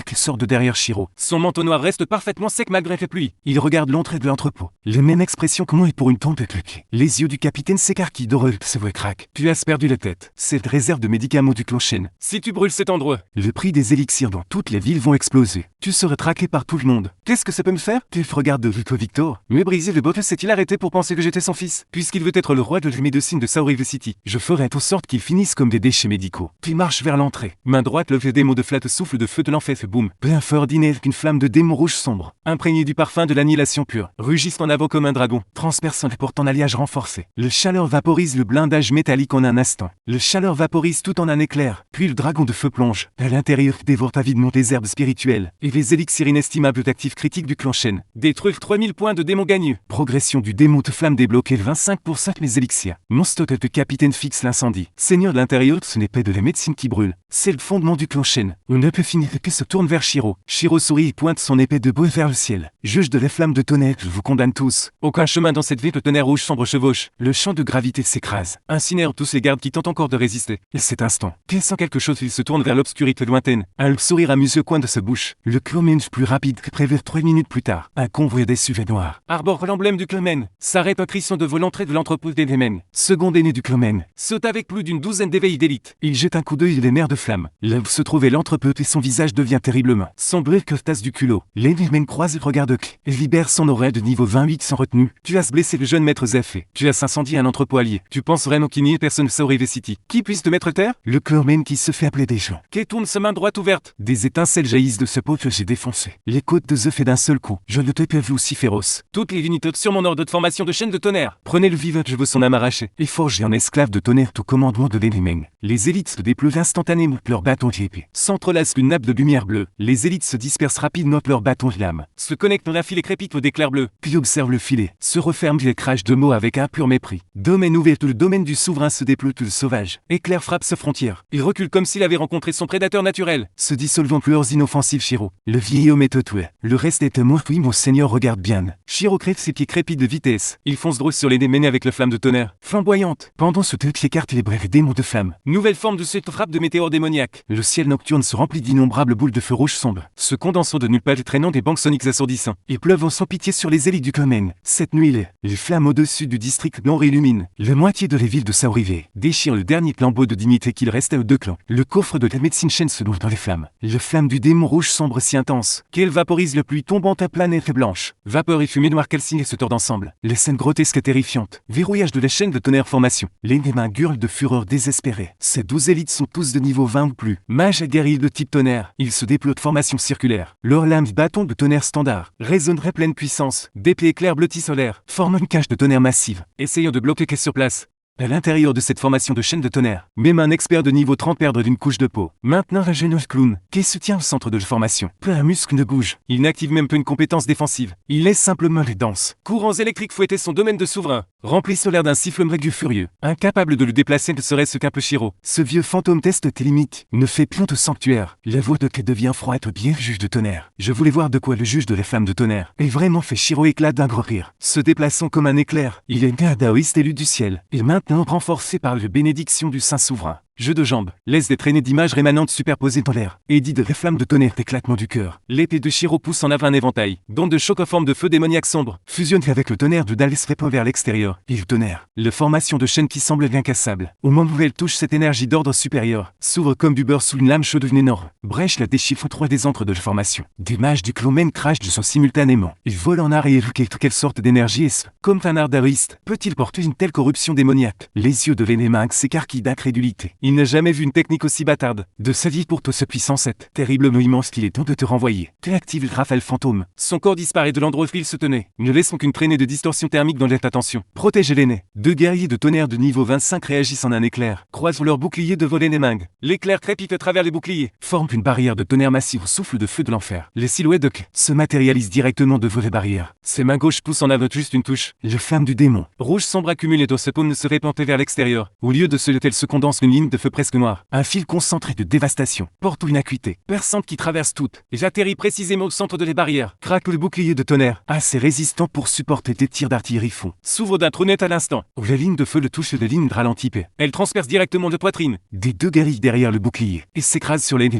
qui sort de derrière Shiro. Son manteau noir reste parfaitement sec malgré la pluie. Il regarde l'entrée de l'entrepôt. Les mêmes expressions que moi et pour une tombe cliquée. Les yeux du capitaine s'écarquillent d'horreur, se voit craque. Tu as perdu la tête. Cette réserve de médicaments du Clochen. Si tu brûles cet endroit, le prix des élixirs dans toutes les villes vont exploser. Tu seras traqué par tout le monde. Qu'est-ce que ça peut me faire? Tu regardes de toi, Victor. Mais briser le bot s'est-il arrêté pour penser que j'étais son fils? Puisqu'il veut être le roi de la médecine de Saorive City, je ferai en sorte qu'il finisse comme des déchets médicaux. Tu marches vers l'entrée. Main droite lève le démon de flatte souffle de feu de l'enfer fait boum. Plein feu ordinaire qu'une flamme de démon rouge sombre, imprégné du parfum de l'annihilation pure, rugisse en avant comme un dragon, transperçant les portes en alliage renforcé. Le chaleur vaporise le blindage métallique en un instant. Le chaleur vaporise tout en un éclair, puis le dragon de feu plonge. À l'intérieur dévore avidement les herbes spirituelles et les élixirs inestimables d'actifs critiques du Clochen. Détruire 3000 points de démon gagneux. Progression du démon de flamme débloquée 25% les élixirs. Mon stock de capitaine fixe l'incendie. Seigneur de l'intérieur, ce n'est pas de la médecine qui brûle. C'est le fondement du Clochen. On ne peut finir que se tourne vers Shiro. Shiro sourit et pointe son épée de bois vers le ciel. Juge de la flamme de tonnerre, je vous condamne tous. Aucun chemin dans cette ville de tonnerre rouge sombre chevauche. Le champ de gravité s'écrase. Incinère tous les gardes qui tentent encore de résister. Et cet instant, pensant quelque chose, il se tourne vers l'obscurité lointaine. Un sourire amuse au coin de sa bouche. Le Clémen plus rapide que prévu 3 minutes plus tard. Un convoi des SUV noirs arbore l'emblème du Clémen. S'arrête un crisson de l'entrée de l'entrepôt des Clémen. Second aîné du Clémen. Saute avec plus d'une douzaine d'éveils d'élite. Il jette un coup d'œil les mers de flammes. Là où se trouvait l'entrepôt et son visage devient terriblement sombre que tasse du culot. Les Clémen croise et regarde et libère son oreille de niveau 28 sans retenue. Tu as blessé le jeune maître Zeffé. Tu as incendié un entrepôt allié. Tu penses vraiment qu'il n'y ait personne Saorive City qui puisse te mettre terre? Le Clémen qui se fait appeler des gens. Qui tourne sa main droite ouverte. Des étincelles jaillissent de ce pot que j'ai défoncé. Les côtes de Zeffé d'un seul coup. Je ne t'ai pas vu aussi féroce. Toutes les unités sur mon ordre de formation de chaîne de tonnerre. Prenez le vivant, je veux son âme arrachée. Et forgé en esclave de tonnerre tout commandement de l'Enemen. Les élites se déploient instantanément leur bâton d'épée. S'entrelacent une nappe de lumière bleue. Les élites se dispersent rapidement leur bâton de lame. Se connectent dans un filet crépite d'éclairs bleus. Puis observent le filet. Se referme et crache de mots avec un pur mépris. Domaine ouvert, tout le domaine du souverain se déploie tout le sauvage. Éclair frappe sa frontière. Il recule comme s'il avait rencontré son prédateur naturel. Se dissolvant plus hors inoffensif Shiro. Le vieil homme est tatoué. Le reste est mort. Oui, mon seigneur, regarde bien. Shiro crève ses pieds crépitent de vitesse. Il fonce droit sur les déménés avec la flamme de tonnerre. Flamboyante. Pendant ce truc écarte les brefs démons de flamme. Nouvelle forme de cette frappe de météore démoniaque. Le ciel nocturne se remplit d'innombrables boules de feu rouge sombre. Se condensant de nulle part et traînant des bancs soniques assourdissants. Et pleuvant sans pitié sur les élites du Komen. Cette nuit, les flammes au-dessus du district blanc illuminent. La moitié de la ville de Saorive déchire le dernier flambeau de dignité qu'il restait aux deux clans. Le coffre de la médecine chaîne se noue dans les flammes. La flamme du démon rouge sombre si intense qu'elle vaporise la pluie tombante à planète blanche. Vapeur et fumée noire calcinée se tordent ensemble. Les scènes grotesques et terrifiantes. Verrouillage de la chaîne de tonnerre formation. Les mains hurlent de fureur désespérée. Ces 12 élites sont tous de niveau 20 ou plus. Mages et guerriers de type tonnerre. Ils se déploient de formation circulaire. Leurs lames bâtons de tonnerre standard résonneraient pleine puissance. D'épées éclairs bleutis solaires forment une cage de tonnerre massive. Essayant de bloquer qu'est sur place. À l'intérieur de cette formation de chaîne de tonnerre, même un expert de niveau 30 perdre d'une couche de peau. Maintenant un génial clown, qui se tient au centre de la formation. Peu un muscle ne bouge. Il n'active même pas une compétence défensive. Il laisse simplement les danses. Courants électriques fouetter son domaine de souverain. Rempli solaire d'un sifflement aigu furieux. Incapable de le déplacer ne serait-ce qu'un peu Shiro. Ce vieux fantôme teste tes limites. Ne fait plus de sanctuaire. La voix de Kate devient froide bien juge de tonnerre. Je voulais voir de quoi le juge de la flamme de tonnerre. Et vraiment fait Shiro éclate d'un gros rire. Se déplaçant comme un éclair. Il est un daoïste élu du ciel. Et maintenant renforcé par la bénédiction du Saint Souverain. Jeu de jambes, laisse des traînées d'images rémanentes superposées dans l'air. Édit de la flamme de tonnerre d'éclatement du cœur. L'épée de Shiro pousse en avant un éventail, dont de chocs en forme de feu démoniaque sombre, fusionne avec le tonnerre de Dalles répand vers l'extérieur. Et le tonnerre, la formation de chaîne qui semble incassable. Au moment où elle touche cette énergie d'ordre supérieur, s'ouvre comme du beurre sous une lame chaude d'une énorme brèche la déchiffre trois des encres de la formation. Des mages du clan même crachent du sang simultanément. Ils volent en art et évoquent quelle sorte d'énergie est-ce. Comme un art daoïste, peut-il porter une telle corruption démoniaque? Les yeux de Vénéminx s'écarquillent d'incrédulité. Il n'a jamais vu une technique aussi bâtarde. De sa vie pour toi ce puissant set. Terriblement immense qu'il est temps de te renvoyer. Tu actives le rafale fantôme. Son corps disparaît de l'endroit où il se tenait. Ne laissons qu'une traînée de distorsion thermique dans l'aide. Attention. Protégez l'aîné. Deux guerriers de tonnerre de niveau 25 réagissent en un éclair. Croisent leur bouclier de voler Némingue. L'éclair crépite à travers les boucliers. Forme une barrière de tonnerre massive au souffle de feu de l'enfer. Les silhouettes de K se matérialisent directement devant les barrières. Ses mains gauches poussent en avant juste une touche. Le flamme du démon. Rouge sombre accumulé dans ce paume se répand vers l'extérieur. Au lieu de ce lequel se condense une ligne de feu presque noire. Un fil concentré de dévastation. Porte une acuité perçante qui traverse toutes. Et j'atterris précisément au centre de les barrières. Craque le bouclier de tonnerre. Assez résistant pour supporter des tirs d'artillerie fond. S'ouvre d'un trou net à l'instant. Où la ligne de feu le touche de ligne de ralenti. Elle transperce directement de poitrine. Des deux guerriers derrière le bouclier. Et s'écrase sur l'aîné.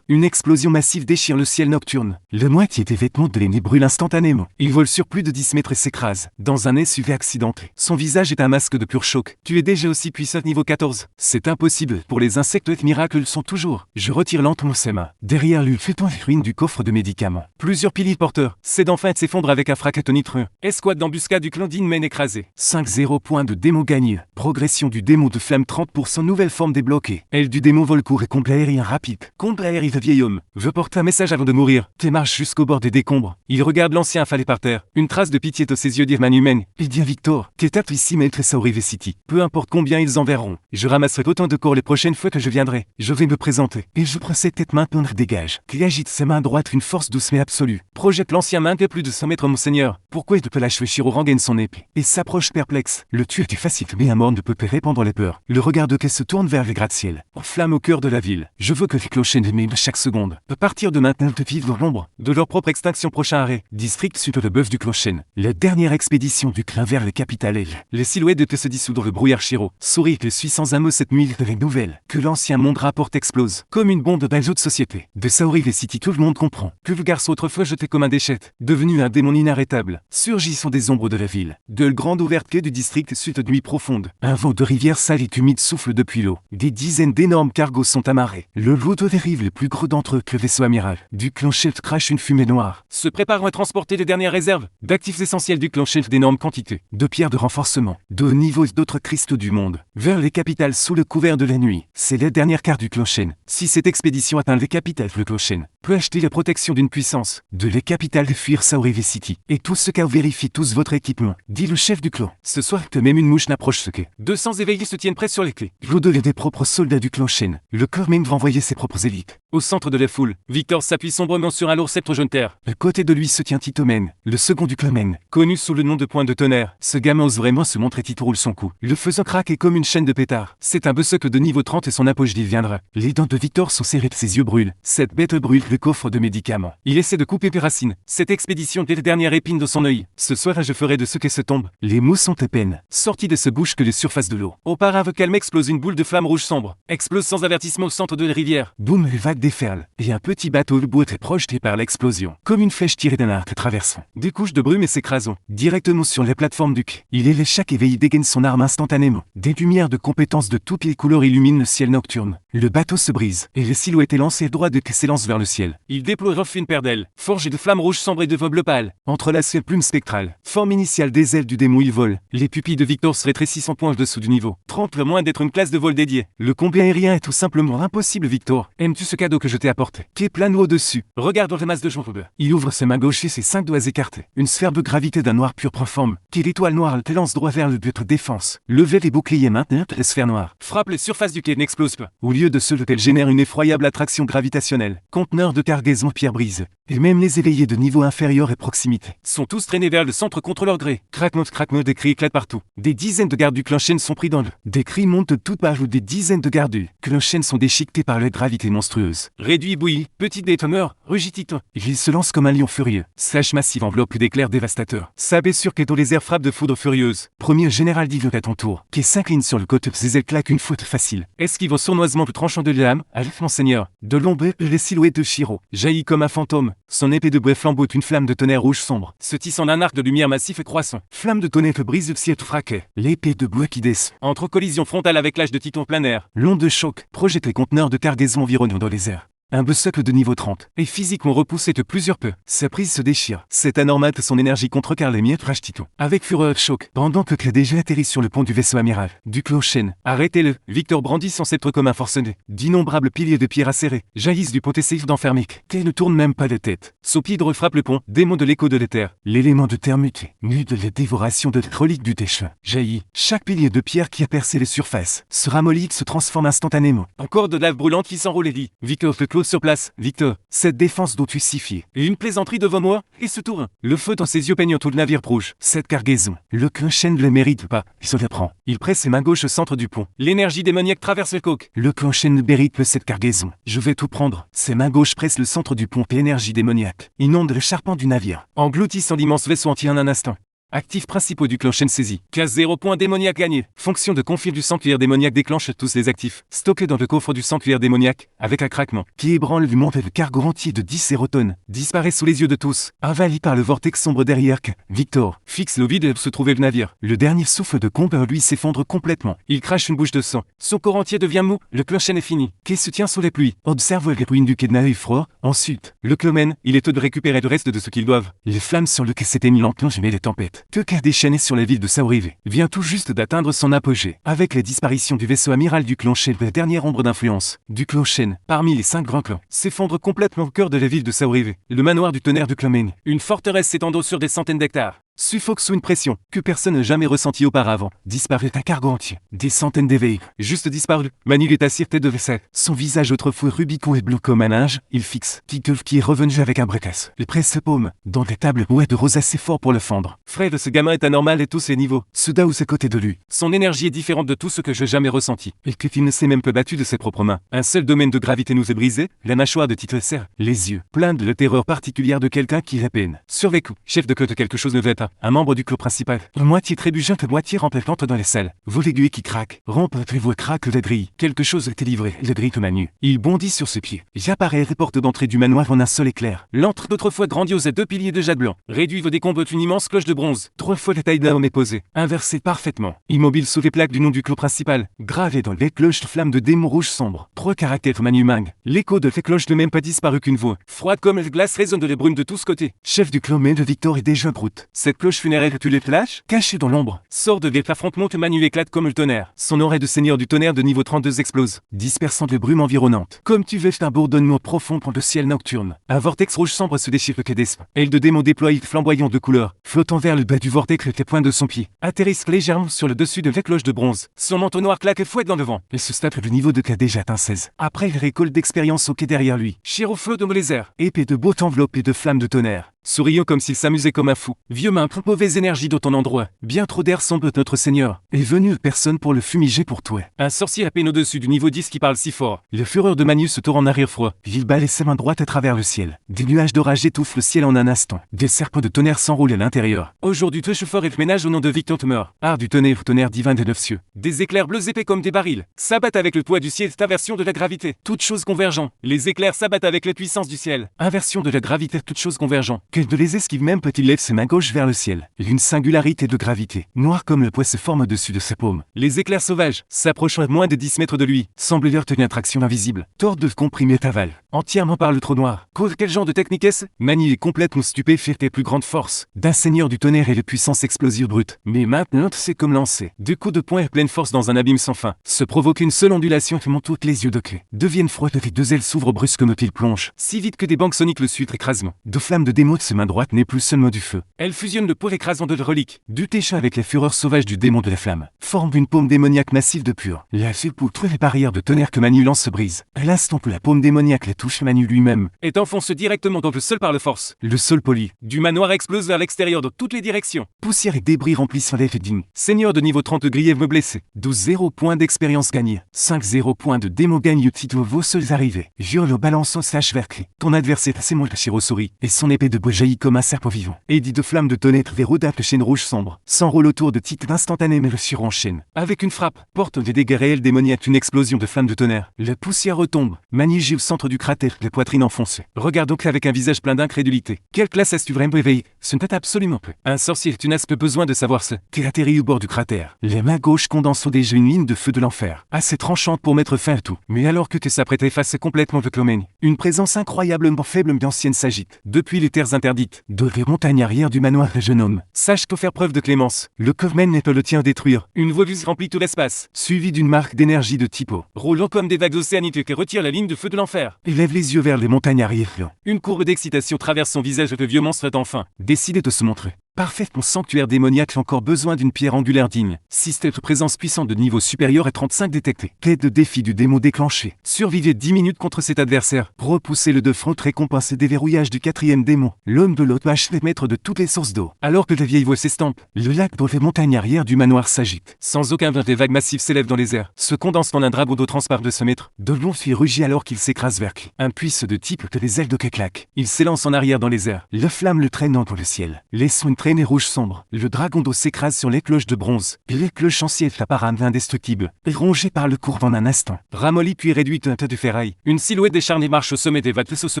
Une explosion massive déchire le ciel nocturne. La moitié des vêtements de l'aîné brûle instantanément. Il vole sur plus de 10 mètres et s'écrase. Dans un SUV accidenté. Son visage est un masque de pur choc. Tu es déjà aussi puissant niveau 14. C'est impossible. Pour les insectes miracles le sont toujours. Je retire lentement ses mains. Derrière lui, fait-on les ruines du coffre de médicaments. Plusieurs piliers porteurs. C'est d'enfin de s'effondre avec un fracas tonitrueux. Escouade d'embuscade du clan d'Inmen écrasé. 5-0 points de démon gagné. Progression du démon de flamme 30%. Nouvelle forme débloquée. Aile du démon vol court et combat aérien rapide. Combat aérien de vieil homme. Veut porter un message avant de mourir. T'es marche jusqu'au bord des décombres. Il regarde l'ancien affalé par terre. Une trace de pitié dans ses yeux d'Irman humaine. Il dit à Victor, qu'est ici maître Saorive City. Peu importe combien ils enverront. Je ramasserai autant de corps les prochaines fois que je viendrai. Je vais me présenter. Et je prends cette tête maintenant dégage. Qui agite ses mains droites une force douce mais absolue. Projette l'ancien main de plus de 100 mètres monseigneur. Pourquoi il peut l'achever Shiro rengaine son épée. Et s'approche perplexe. Le tuer est facile mais un mort ne peut répandre les peurs. Le regard de Kay se tourne vers les gratte-ciel. En flamme au cœur de la ville. Je veux que les clochers m'aiment chaque seconde. À partir de maintenant de vivre dans l'ombre. De leur propre extinction prochain arrêt. District sud de bœuf du clocher. La dernière expédition du clin vers les capitales. Les silhouettes de Kay se dissoutent dans le brouillard Shiro. Sourit que suit sans un mot cette nuit de nouvelle. Que l'ancien monde rapporte explose. Comme une bombe d'un jeu de société. De Saorive City tout le monde comprend. Que le garçon autrefois jeté comme un déchet. Devenu un démon inarrêtable. Surgissant des ombres de la ville. De la grande ouverte quai du district suite de nuit profonde. Un vent de rivière sale et humide souffle depuis l'eau. Des dizaines d'énormes cargos sont amarrés. Le lot de dérive le plus gros d'entre eux que le vaisseau amiral. Du clan chef crache une fumée noire. Se préparant à transporter les dernières réserves. D'actifs essentiels du clan chef d'énormes quantités. De pierres de renforcement. De hauts niveaux et d'autres cristaux du monde. Vers les capitales sous le couvert de de la nuit. C'est la dernière carte du Clochen. Si cette expédition atteint les capitales, le Clochen peut acheter la protection d'une puissance. De les capitales de fuir Saurive City. Et tout ce qu'a vérifie tous votre équipement, dit le chef du clan. Ce soir que même une mouche n'approche ce quai. 200 éveillés se tiennent prêts sur les clés. L'au-delà des propres soldats du Clochen. Le Clomen va envoyer ses propres élites. Au centre de la foule, Victor s'appuie sombrement sur un lourd sceptre jaune terre. À côté de lui se tient Titomen, le second du Clomen, connu sous le nom de Point de Tonnerre. Ce gamin ose vraiment se montrer. Tito roule son cou, le faisant craquer comme une chaîne de pétard. C'est un bessocle de niveau 30 et son apogée viendra. Les dents de Victor sont serrées, ses yeux brûlent. Cette bête brûle le coffre de médicaments. Il essaie de couper Péracine. Cette expédition est la dernière épine de son œil. Ce soir je ferai de ce qu'elle se tombe. Les mots sont à peine sortis de ce bouche que les surfaces de l'eau. Auparavant calme explose une boule de flamme rouge sombre. Explose sans avertissement au centre de la rivière. Boum, les vagues déferlent. Et un petit bateau le bout est projeté par l'explosion. Comme une flèche tirée d'un arc traversant. Des couches de brume et s'écrasant. Directement sur les plateformes du quai. Il est chaque éveillé dégaine son arme instantanément. Des lumières de compétences de toutes les couleurs illuminent le ciel nocturne. Le bateau se brise. Et les silhouettes élancées droit de quai s'élancent vers le ciel. Il déploie une paire d'ailes. Forgées de flammes rouges sombres et de vol bleu pâle. Entrelacées plumes spectrales. Forme initiale des ailes du démon il vole. Les pupilles de Victor se rétrécissent en point en dessous du niveau. 30 le moins d'être une classe de vol dédiée. Le combat aérien est tout simplement impossible Victor. Aimes-tu ce cadeau que je t'ai apporté? Quai plane au-dessus. Regarde le masse de jambes. Il ouvre ses mains gauche et ses 5 doigts écartés. Une sphère de gravité d'un noir pur prend forme. Qui l'étoile noire te lance droit vers le but de défense. Levez les boucliers maintenant la sphère noire. Frappe les surfaces du quai n'explose pas. Au lieu de ce lequel génère une effroyable attraction gravitationnelle. Conteneur de cargaison pierre brise. Et même les éveillés de niveau inférieur et proximité sont tous traînés vers le centre contre leur gré. Craquement, des cris éclatent partout. Des dizaines de gardes du Clochen sont pris dans le. Des cris montent de toutes parts où des dizaines de gardes du Clochen sont déchiquetés par la gravité monstrueuse. Réduit bouilli, petit détonneur, rugitito. Il se lance comme un lion furieux. Sèche massive enveloppe d'éclairs dévastateurs. Sabé sur que dans les airs frappe de foudre furieuse. Premier général d'Yves à ton tour, qui s'incline sur le côté, ses ailes claquent une faute facile. Esquivant sournoisement le tranchant de l'âme, Alf Monseigneur. De l'ombre, les silhouettes de Shiro jaillit comme un fantôme. Son épée de bois flambeau une flamme de tonnerre rouge sombre, se tissant d'un arc de lumière massif et croissant. Flamme de tonnerre brise le ciel fraquet. L'épée de bois qui descend. Entre collision frontale avec l'âge de Titan planaire. L'onde de choc projette les conteneurs de cargaison environnants dans les airs. Un bessocle de niveau 30, et physiquement repoussé de plusieurs peu. Sa prise se déchire. C'est anormal que son énergie contrecarre les miettes rage Tito. Avec fureur choc, pendant que Clé déjà atterrit sur le pont du vaisseau amiral. Du Clochen. Arrêtez-le. Victor brandit son sceptre comme un forcené. D'innombrables piliers de pierre acérés jaillissent du pont essayif d'enfermique. Clé ne tourne même pas la tête. Saupidre frappe le pont, démon de l'écho de l'éther. L'élément de terre muté, nu de la dévoration de reliques du déchet. Jaillit. Chaque pilier de pierre qui a percé les surfaces se ramollit, se transforme instantanément. Encore de lave brûlante qui s'enroule et lit. Victor le close sur place. Victor, cette défense doit tussifier. Et une plaisanterie devant moi, et ce tour. Le feu dans ses yeux peignant tout le navire rouge. Cette cargaison, le Clochen ne le mérite pas. Il se la prend. Il presse ses mains gauches au centre du pont. L'énergie démoniaque traverse le coq. Le Clochen ne mérite pas cette cargaison. Je vais tout prendre. Ses mains gauches pressent le centre du pont et énergie démoniaque inonde le charpent du navire, engloutissant l'immense vaisseau entier en un instant. Actifs principaux du Clochen saisi. Classe 0 point démoniaque gagné. Fonction de config du sanctuaire démoniaque déclenche tous les actifs. Stockés dans le coffre du sanctuaire démoniaque, avec un craquement, qui ébranle du monde et le cargo entier de 10 sérotones. Disparaît sous les yeux de tous. Avali par le vortex sombre derrière que Victor fixe le vide et se trouvait le navire. Le dernier souffle de combat lui s'effondre complètement. Il crache une bouche de sang. Son corps entier devient mou. Le Clochen est fini. Quai se tient sous les pluies. Observe les ruines du quai de Naïf froid. Ensuite, le Clomen, il est temps de récupérer le reste de ce qu'ils doivent. Les flammes sur le quai s'éteignent lentement, mais les tempêtes. Que déchaîné sur la ville de Saurive vient tout juste d'atteindre son apogée. Avec la disparition du vaisseau amiral du Clochen, la dernière ombre d'influence du Clochen, parmi les 5 grands clans, s'effondre complètement au cœur de la ville de Saurive. Le manoir du tonnerre du Clomen, une forteresse s'étendant sur des centaines d'hectares. Suffoque sous une pression que personne n'a jamais ressentie auparavant. Disparaît un cargo entier. Des centaines d'éveils. Juste disparu. Manil est assis tête de vaisselle. Son visage autrefois rubicon et bleu comme un linge. Il fixe. Titeuf qui est revenu avec un brecasse. Il presse ses paumes. Dans des tables où est de rose assez fort pour le fendre. Fred, ce gamin est anormal à tous ses niveaux. Soudain ou ses côtés de lui. Son énergie est différente de tout ce que j'ai jamais ressenti. Et qu'il ne s'est même pas battu de ses propres mains. Un seul domaine de gravité nous est brisé. La mâchoire de Titeuf serre. Les yeux. Pleins de la terreur particulière de quelqu'un qui a peine. Survécu. Chef de clote quelque chose ne va pas. Un membre du clos principal. Moitié trébuchante, moitié remplissante dans les salles. Vos l'aiguille qui craque. Rompe et voix craque la grille. Quelque chose était livré. La grille comme à nu. Il bondit sur ses pieds. J'apparais les portes d'entrée du manoir en un seul éclair. L'antre d'autrefois grandiose à 2 piliers de jade blanc. Réduit vos décombres une immense cloche de bronze. 3 fois la taille d'un homme est posée. Inversée parfaitement. Immobile sous les plaques du nom du clos principal. Gravé dans les cloches de flammes de démons rouges sombres. 3 caractères manumang. L'écho de ces cloches ne même pas disparu qu'une voix. Froide comme la glace résonne de les brumes de tous côtés. Chef du clos mais de Victor est déjà broute. Cette cette cloche funéraire tu les flashes? Caché dans l'ombre. Sort de guet affrontement que Manu éclate comme le tonnerre. Son oreille de seigneur du tonnerre de niveau 32 explose, dispersant de brume environnante. Comme tu veux un bourdonnement profond pour le ciel nocturne. Un vortex rouge sombre se déchire le cadespe. Aile de démon déploie flamboyant de couleurs, flottant vers le bas du vortex les points de son pied. Atterrisse légèrement sur le dessus de la cloche de bronze. Son manteau noir claque et fouette dans le vent. Il se tape le niveau de qu'a déjà atteint 16. Après il récolte d'expérience au quai derrière lui. Chiro flot de les airs, épée de beau enveloppée de flammes de tonnerre. Souriant comme s'il s'amusait comme un fou. Vieux main, mauvaise énergie dans ton endroit. Bien trop d'air sombre notre seigneur. Est venu personne pour le fumiger pour toi. Un sorcier à peine au-dessus du niveau 10 qui parle si fort. Le fureur de Manu se tourne en arrière froid. Il balaie ses mains droites à travers le ciel. Des nuages d'orage étouffent le ciel en un instant. Des serpents de tonnerre s'enroulent à l'intérieur. Aujourd'hui, te fort et le ménage au nom de Victor Tumeur. Art du tonnerre divin des neuf cieux. Des éclairs bleus épais comme des barils. S'abattent avec le poids du ciel, cette inversion de la gravité. Toutes choses convergent. Les éclairs s'abattent avec la puissance du ciel. Inversion de la gravité, toutes choses convergent. Que de les esquive même peut-il lève ses mains gauches vers le ciel. Une singularité de gravité. Noir comme le poids se forme au-dessus de ses paumes. Les éclairs sauvages, s'approchant à moins de 10 mètres de lui, semblent leur tenir traction invisible. Tord de comprimer aval. Entièrement par le trou noir. Quel genre de technique est-ce? Mani est complètement stupéfait des plus grandes forces. D'un seigneur du tonnerre et de puissance explosive brute. Mais maintenant c'est comme lancer. Deux coups de poing à pleine force dans un abîme sans fin. Se provoque une seule ondulation qui monte toutes les yeux de clé. Deviennent froides et deux ailes s'ouvrent brusquement il plonge. Si vite que des banques soniques le suivent écrasement. Deux flammes de démon de ses mains droites n'est plus seulement du feu. Elle fusionne le poids écrasant de relique. Du técha avec les fureurs sauvages du démon de la flamme. Forme une paume démoniaque massive de pur. La sépulture les barrières de tonnerre que Manu lance se brise. À l'instant où la paume démoniaque la touche, Manu lui-même est enfoncé directement dans le sol par la force. Le sol poli du manoir explose vers l'extérieur dans toutes les directions. Poussière et débris remplissent l'effet digne. Seigneur de niveau 30 grièvement me blessé. 12-0 points d'expérience gagnés. 5-0 points de démon gagne titre vos seuls arrivés. Jure balançant slash verclé. Ton adversaire c'est mon Shiro sourit. Et son épée de bois jaillit comme un serpent vivant. Et dit de flammes de tonnerre verrouillent la chaîne rouge sombre. S'enroule autour de titres instantanés mais le surenchaîne. Avec une frappe, porte des dégâts réels démoniaques une explosion de flammes de tonnerre. La poussière retombe. Manu gît au centre du cratère, la poitrine enfoncée. Regarde donc avec un visage plein d'incrédulité. Quelle classe as-tu vraiment réveillé? Ce n'est absolument pas. Un sorcier, tu n'as pas besoin de savoir ce. T'es atterri au bord du cratère. Les mains gauches condensent déjà une ligne de feu de l'enfer. Assez tranchante pour mettre fin à tout. Mais alors que tu s'apprêtes à effacer complètement le clomène, une présence incroyablement faible d'ancienne s'agite. Depuis les terres interdites, de les montagnes arrière du manoir le jeune homme. Sache que faire preuve de clémence. Le clomène n'est pas le tien à détruire. Une voix remplit tout l'espace. Suivi d'une marque d'énergie de typo. Roulant comme des vagues océaniques qui retirent la ligne de feu de l'enfer. Il lève les yeux vers les montagnes arrière. Une courbe d'excitation traverse son visage et le vieux monstre est enfin décidé de se montrer. Parfaitement sanctuaire démoniaque encore besoin d'une pierre angulaire digne. Système de présence puissante de niveau supérieur à 35 détecté. Quête de défi du démon déclenché. Survivez 10 minutes contre cet adversaire. Repoussez le de front récompensé déverrouillage du 4e démon. L'homme de l'autre vache les maîtres de toutes les sources d'eau. Alors que la vieille voix s'estampe, le lac dans les montagnes arrière du manoir s'agite. Sans aucun vin des vagues massives s'élèvent dans les airs. Se condensent en un dragon d'eau transparent de ce mètre. De longs fils rugit alors qu'il s'écrase vers qui. Un puisse de type que les ailes de claque. Il s'élance en arrière dans les airs. La flamme le traînant dans le ciel. Laissons une traînée rouge sombre. Le dragon d'eau s'écrase sur les cloches de bronze. Puis les cloches anciennes apparemment indestructibles. Rongé par le courbe en un instant. Ramolli puis réduite un tas de ferraille. Une silhouette décharnée marche au sommet des vagues se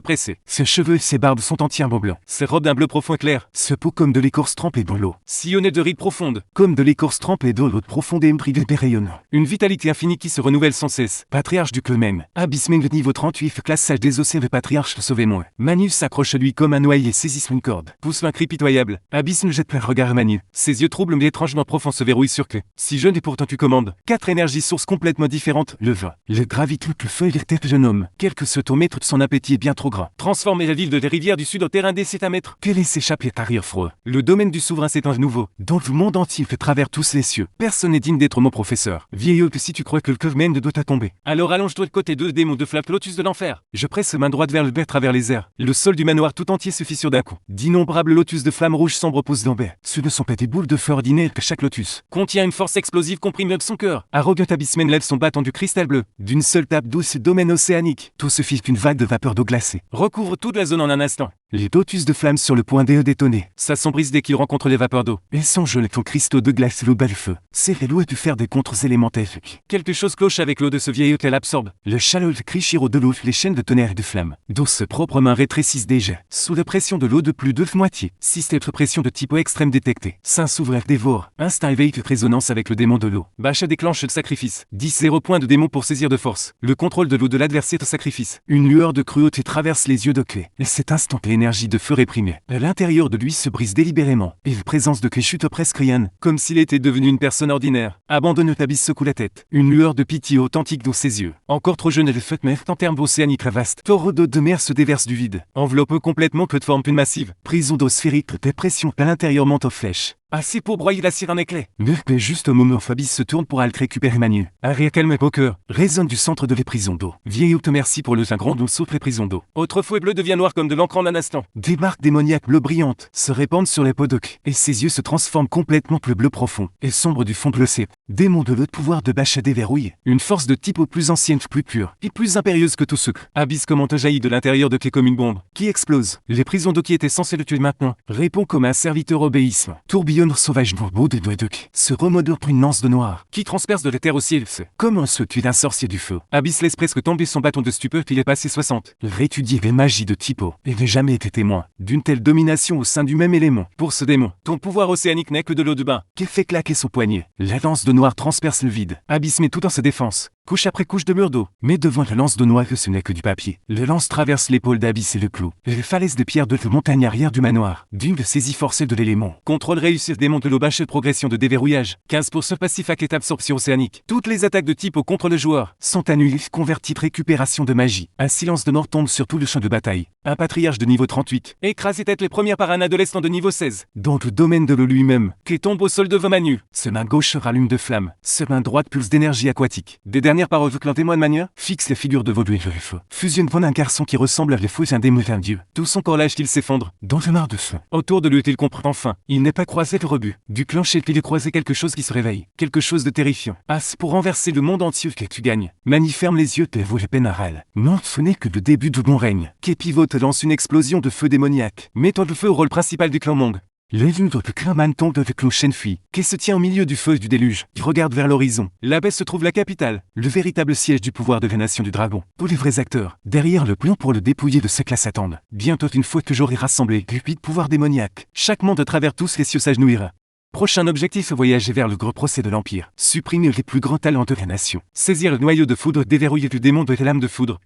presser. Ses cheveux et ses barbes sont entièrement blancs. Ses robes d'un bleu profond et clair. Se peau comme de l'écorce trempée dans l'eau. Sillonnée de rides profondes. Comme de l'écorce trempée dans l'eau profonde et brillante et rayonnant. Une vitalité infinie qui se renouvelle sans cesse. Patriarche du clomène. Abysmé de niveau 38 classage des océans de patriarche sauvé-moi. Manu s'accroche à lui comme un noyé et saisit une corde. Pousse un cri pitoyable. Abysme jette plein regard à Manu. Ses yeux troubles mais étrangement profonds se verrouillent sur clé. Si jeune et pourtant tu commandes. 4 énergies sources complètement différentes. Le vin. Le gravité, le feu et les têtes jeune homme. Quel que soit ton maître, son appétit est bien trop grand. Transformer la ville de des rivières du sud au terrain des c'est à mettre. Quel est s'échapper à arrière froid. Le domaine du souverain s'étend à nouveau. Dans le monde entier fait travers tous les cieux. Personne n'est digne d'être mon professeur. Vieillot que si tu crois que le clomène doit à tomber. Alors allonge-toi de côté deux démons de flamme lotus de l'enfer. Je presse main droite vers le bas à travers les airs. Le sol du manoir tout entier se fissure d'un coup. D'innombrables lotus de flammes rouges sombres poussent d'en bas. Ce ne sont pas des boules de feu ordinaires que chaque lotus contient une force explosive comprime son cœur. Arrogant abysmène lève son bâton du cristal bleu. D'une seule tape douce domaine océanique. Tout se fit qu'une vague de vapeur d'eau glacée. Recouvre toute la zone en un instant. Les lotus de flammes sur le point de détonner. S'assombrissent dès qu'ils rencontrent les vapeurs d'eau. Et son jeu ton cristaux de glace l'eau bas le feu. C'est l'eau et tu faire des contres élémentaires. Quelque chose cloche avec l'eau de ce vieillot qu'elle absorbe. Le chaleur crie Chiro de l'eau, les chaînes de tonnerre et de flammes. D'eau se propres mains rétrécissent déjà. Sous la pression de l'eau de plus de moitié. Système de pression de type extrême détecté. Saint s'ouvre dévore. Instinct éveille toute résonance avec le démon de l'eau. Bacha déclenche le sacrifice. 10-0 points de démon pour saisir de force. Le contrôle de l'eau de l'adversaire te sacrifice. Une lueur de cruauté traverse les yeux de clé. Et cet instant l'énergie de feu réprimée. À l'intérieur de lui se brise délibérément, et la présence de Keshut oppresse Krian, comme s'il était devenu une personne ordinaire. Abandonné, Abyss secoue la tête. Une lueur de pitié authentique dans ses yeux. Encore trop jeune, elle fait mer en termes océaniques vaste. Torrent d'eau de mer se déverse du vide. Enveloppe complètement que de forme plus massive. Prison d'eau sphérique, dépression à l'intérieur manteau flèche. Assez pour broyer la cire en éclait. Mais juste au moment où Abyss se tourne pour aller récupérer Manu. Aria calme poker résonne du centre de les prisons d'eau. Vieille haute merci pour le sein grand dont saute les prisons d'eau. Autre fouet bleu devient noir comme de l'encre en un instant. Des marques démoniaques bleu brillantes se répandent sur les podocs. Et ses yeux se transforment complètement bleu profond. Et sombre du fond bleu cép. Démon de l'autre pouvoir de Bacha déverrouille. Une force de type plus ancienne, plus pure. Et plus impérieuse que tout ce que. Abyss commente jaillit de l'intérieur de Clé comme une bombe. Qui explose. Les prisons d'eau qui étaient censées le tuer maintenant. Répond comme un serviteur obéissant. Tourbillonne sauvage beau de doigts se remodore pour une lance de noir, qui transperce de la terre au ciel. Comment se tue d'un sorcier du feu. Abyss laisse presque tomber son bâton de stupeur qu'il est passé 60. Réétudier les magies de Typo, et n'a jamais été témoin d'une telle domination au sein du même élément. Pour ce démon, ton pouvoir océanique n'est que de l'eau de bain, qui fait claquer son poignet. La lance de noir transperce le vide. Abyss met tout en sa défense. Couche après couche de mur d'eau. Mais devant la lance de noix que ce n'est que du papier. La lance traverse l'épaule d'Abyss et le clou. Les falaises de pierre de la montagne arrière du manoir. D'une saisie forcée de l'élément. Contrôle réussi démon de l'eau bache de progression de déverrouillage. 15% passif à quête absorption océanique. Toutes les attaques de type au contre le joueur sont annulées converties récupération de magie. Un silence de mort tombe sur tout le champ de bataille. Un patriarche de niveau 38. Écrasé tête les premières par un adolescent de niveau 16. Dans le domaine de l'eau lui-même. Qui tombe au sol devant Manu. Ce main gauche rallume de flammes. Ce main droite pulse d'énergie aquatique. Des dernières paroles que l'un témoin de Manu fixe les figures de Vaudou et le feu. Fusionne pour un garçon qui ressemble à le fou et un démon d'un dieu. Tout son corps lâche, il s'effondre. Dans le mar de feu. Autour de lui, il comprend enfin. Il n'est pas croisé le rebut. Du clocher, il est croisé quelque chose qui se réveille. Quelque chose de terrifiant. As pour renverser le monde entier que tu gagnes. Mani ferme les yeux, te vaut les pénarales. Non, ce n'est que le début de mon règne. Képivo te lance une explosion de feu démoniaque. Mettant le feu au rôle principal du clan Mong. Le lude de Kraman tombe de clou Shenfui, qui se tient au milieu du feu du déluge, qui regarde vers l'horizon. Là-bas se trouve la capitale, le véritable siège du pouvoir de la nation du dragon. Tous les vrais acteurs, derrière le plan pour le dépouiller de sa classe attendent. Bientôt une fois que j'aurai rassemblé le 8 pouvoirs démoniaques, chaque monde à travers tous les cieux s'agenouillera. Prochain objectif, voyager vers le gros procès de l'Empire. Supprimer les plus grands talents de la nation. Saisir le noyau de foudre, déverrouiller le démon de la lame de foudre.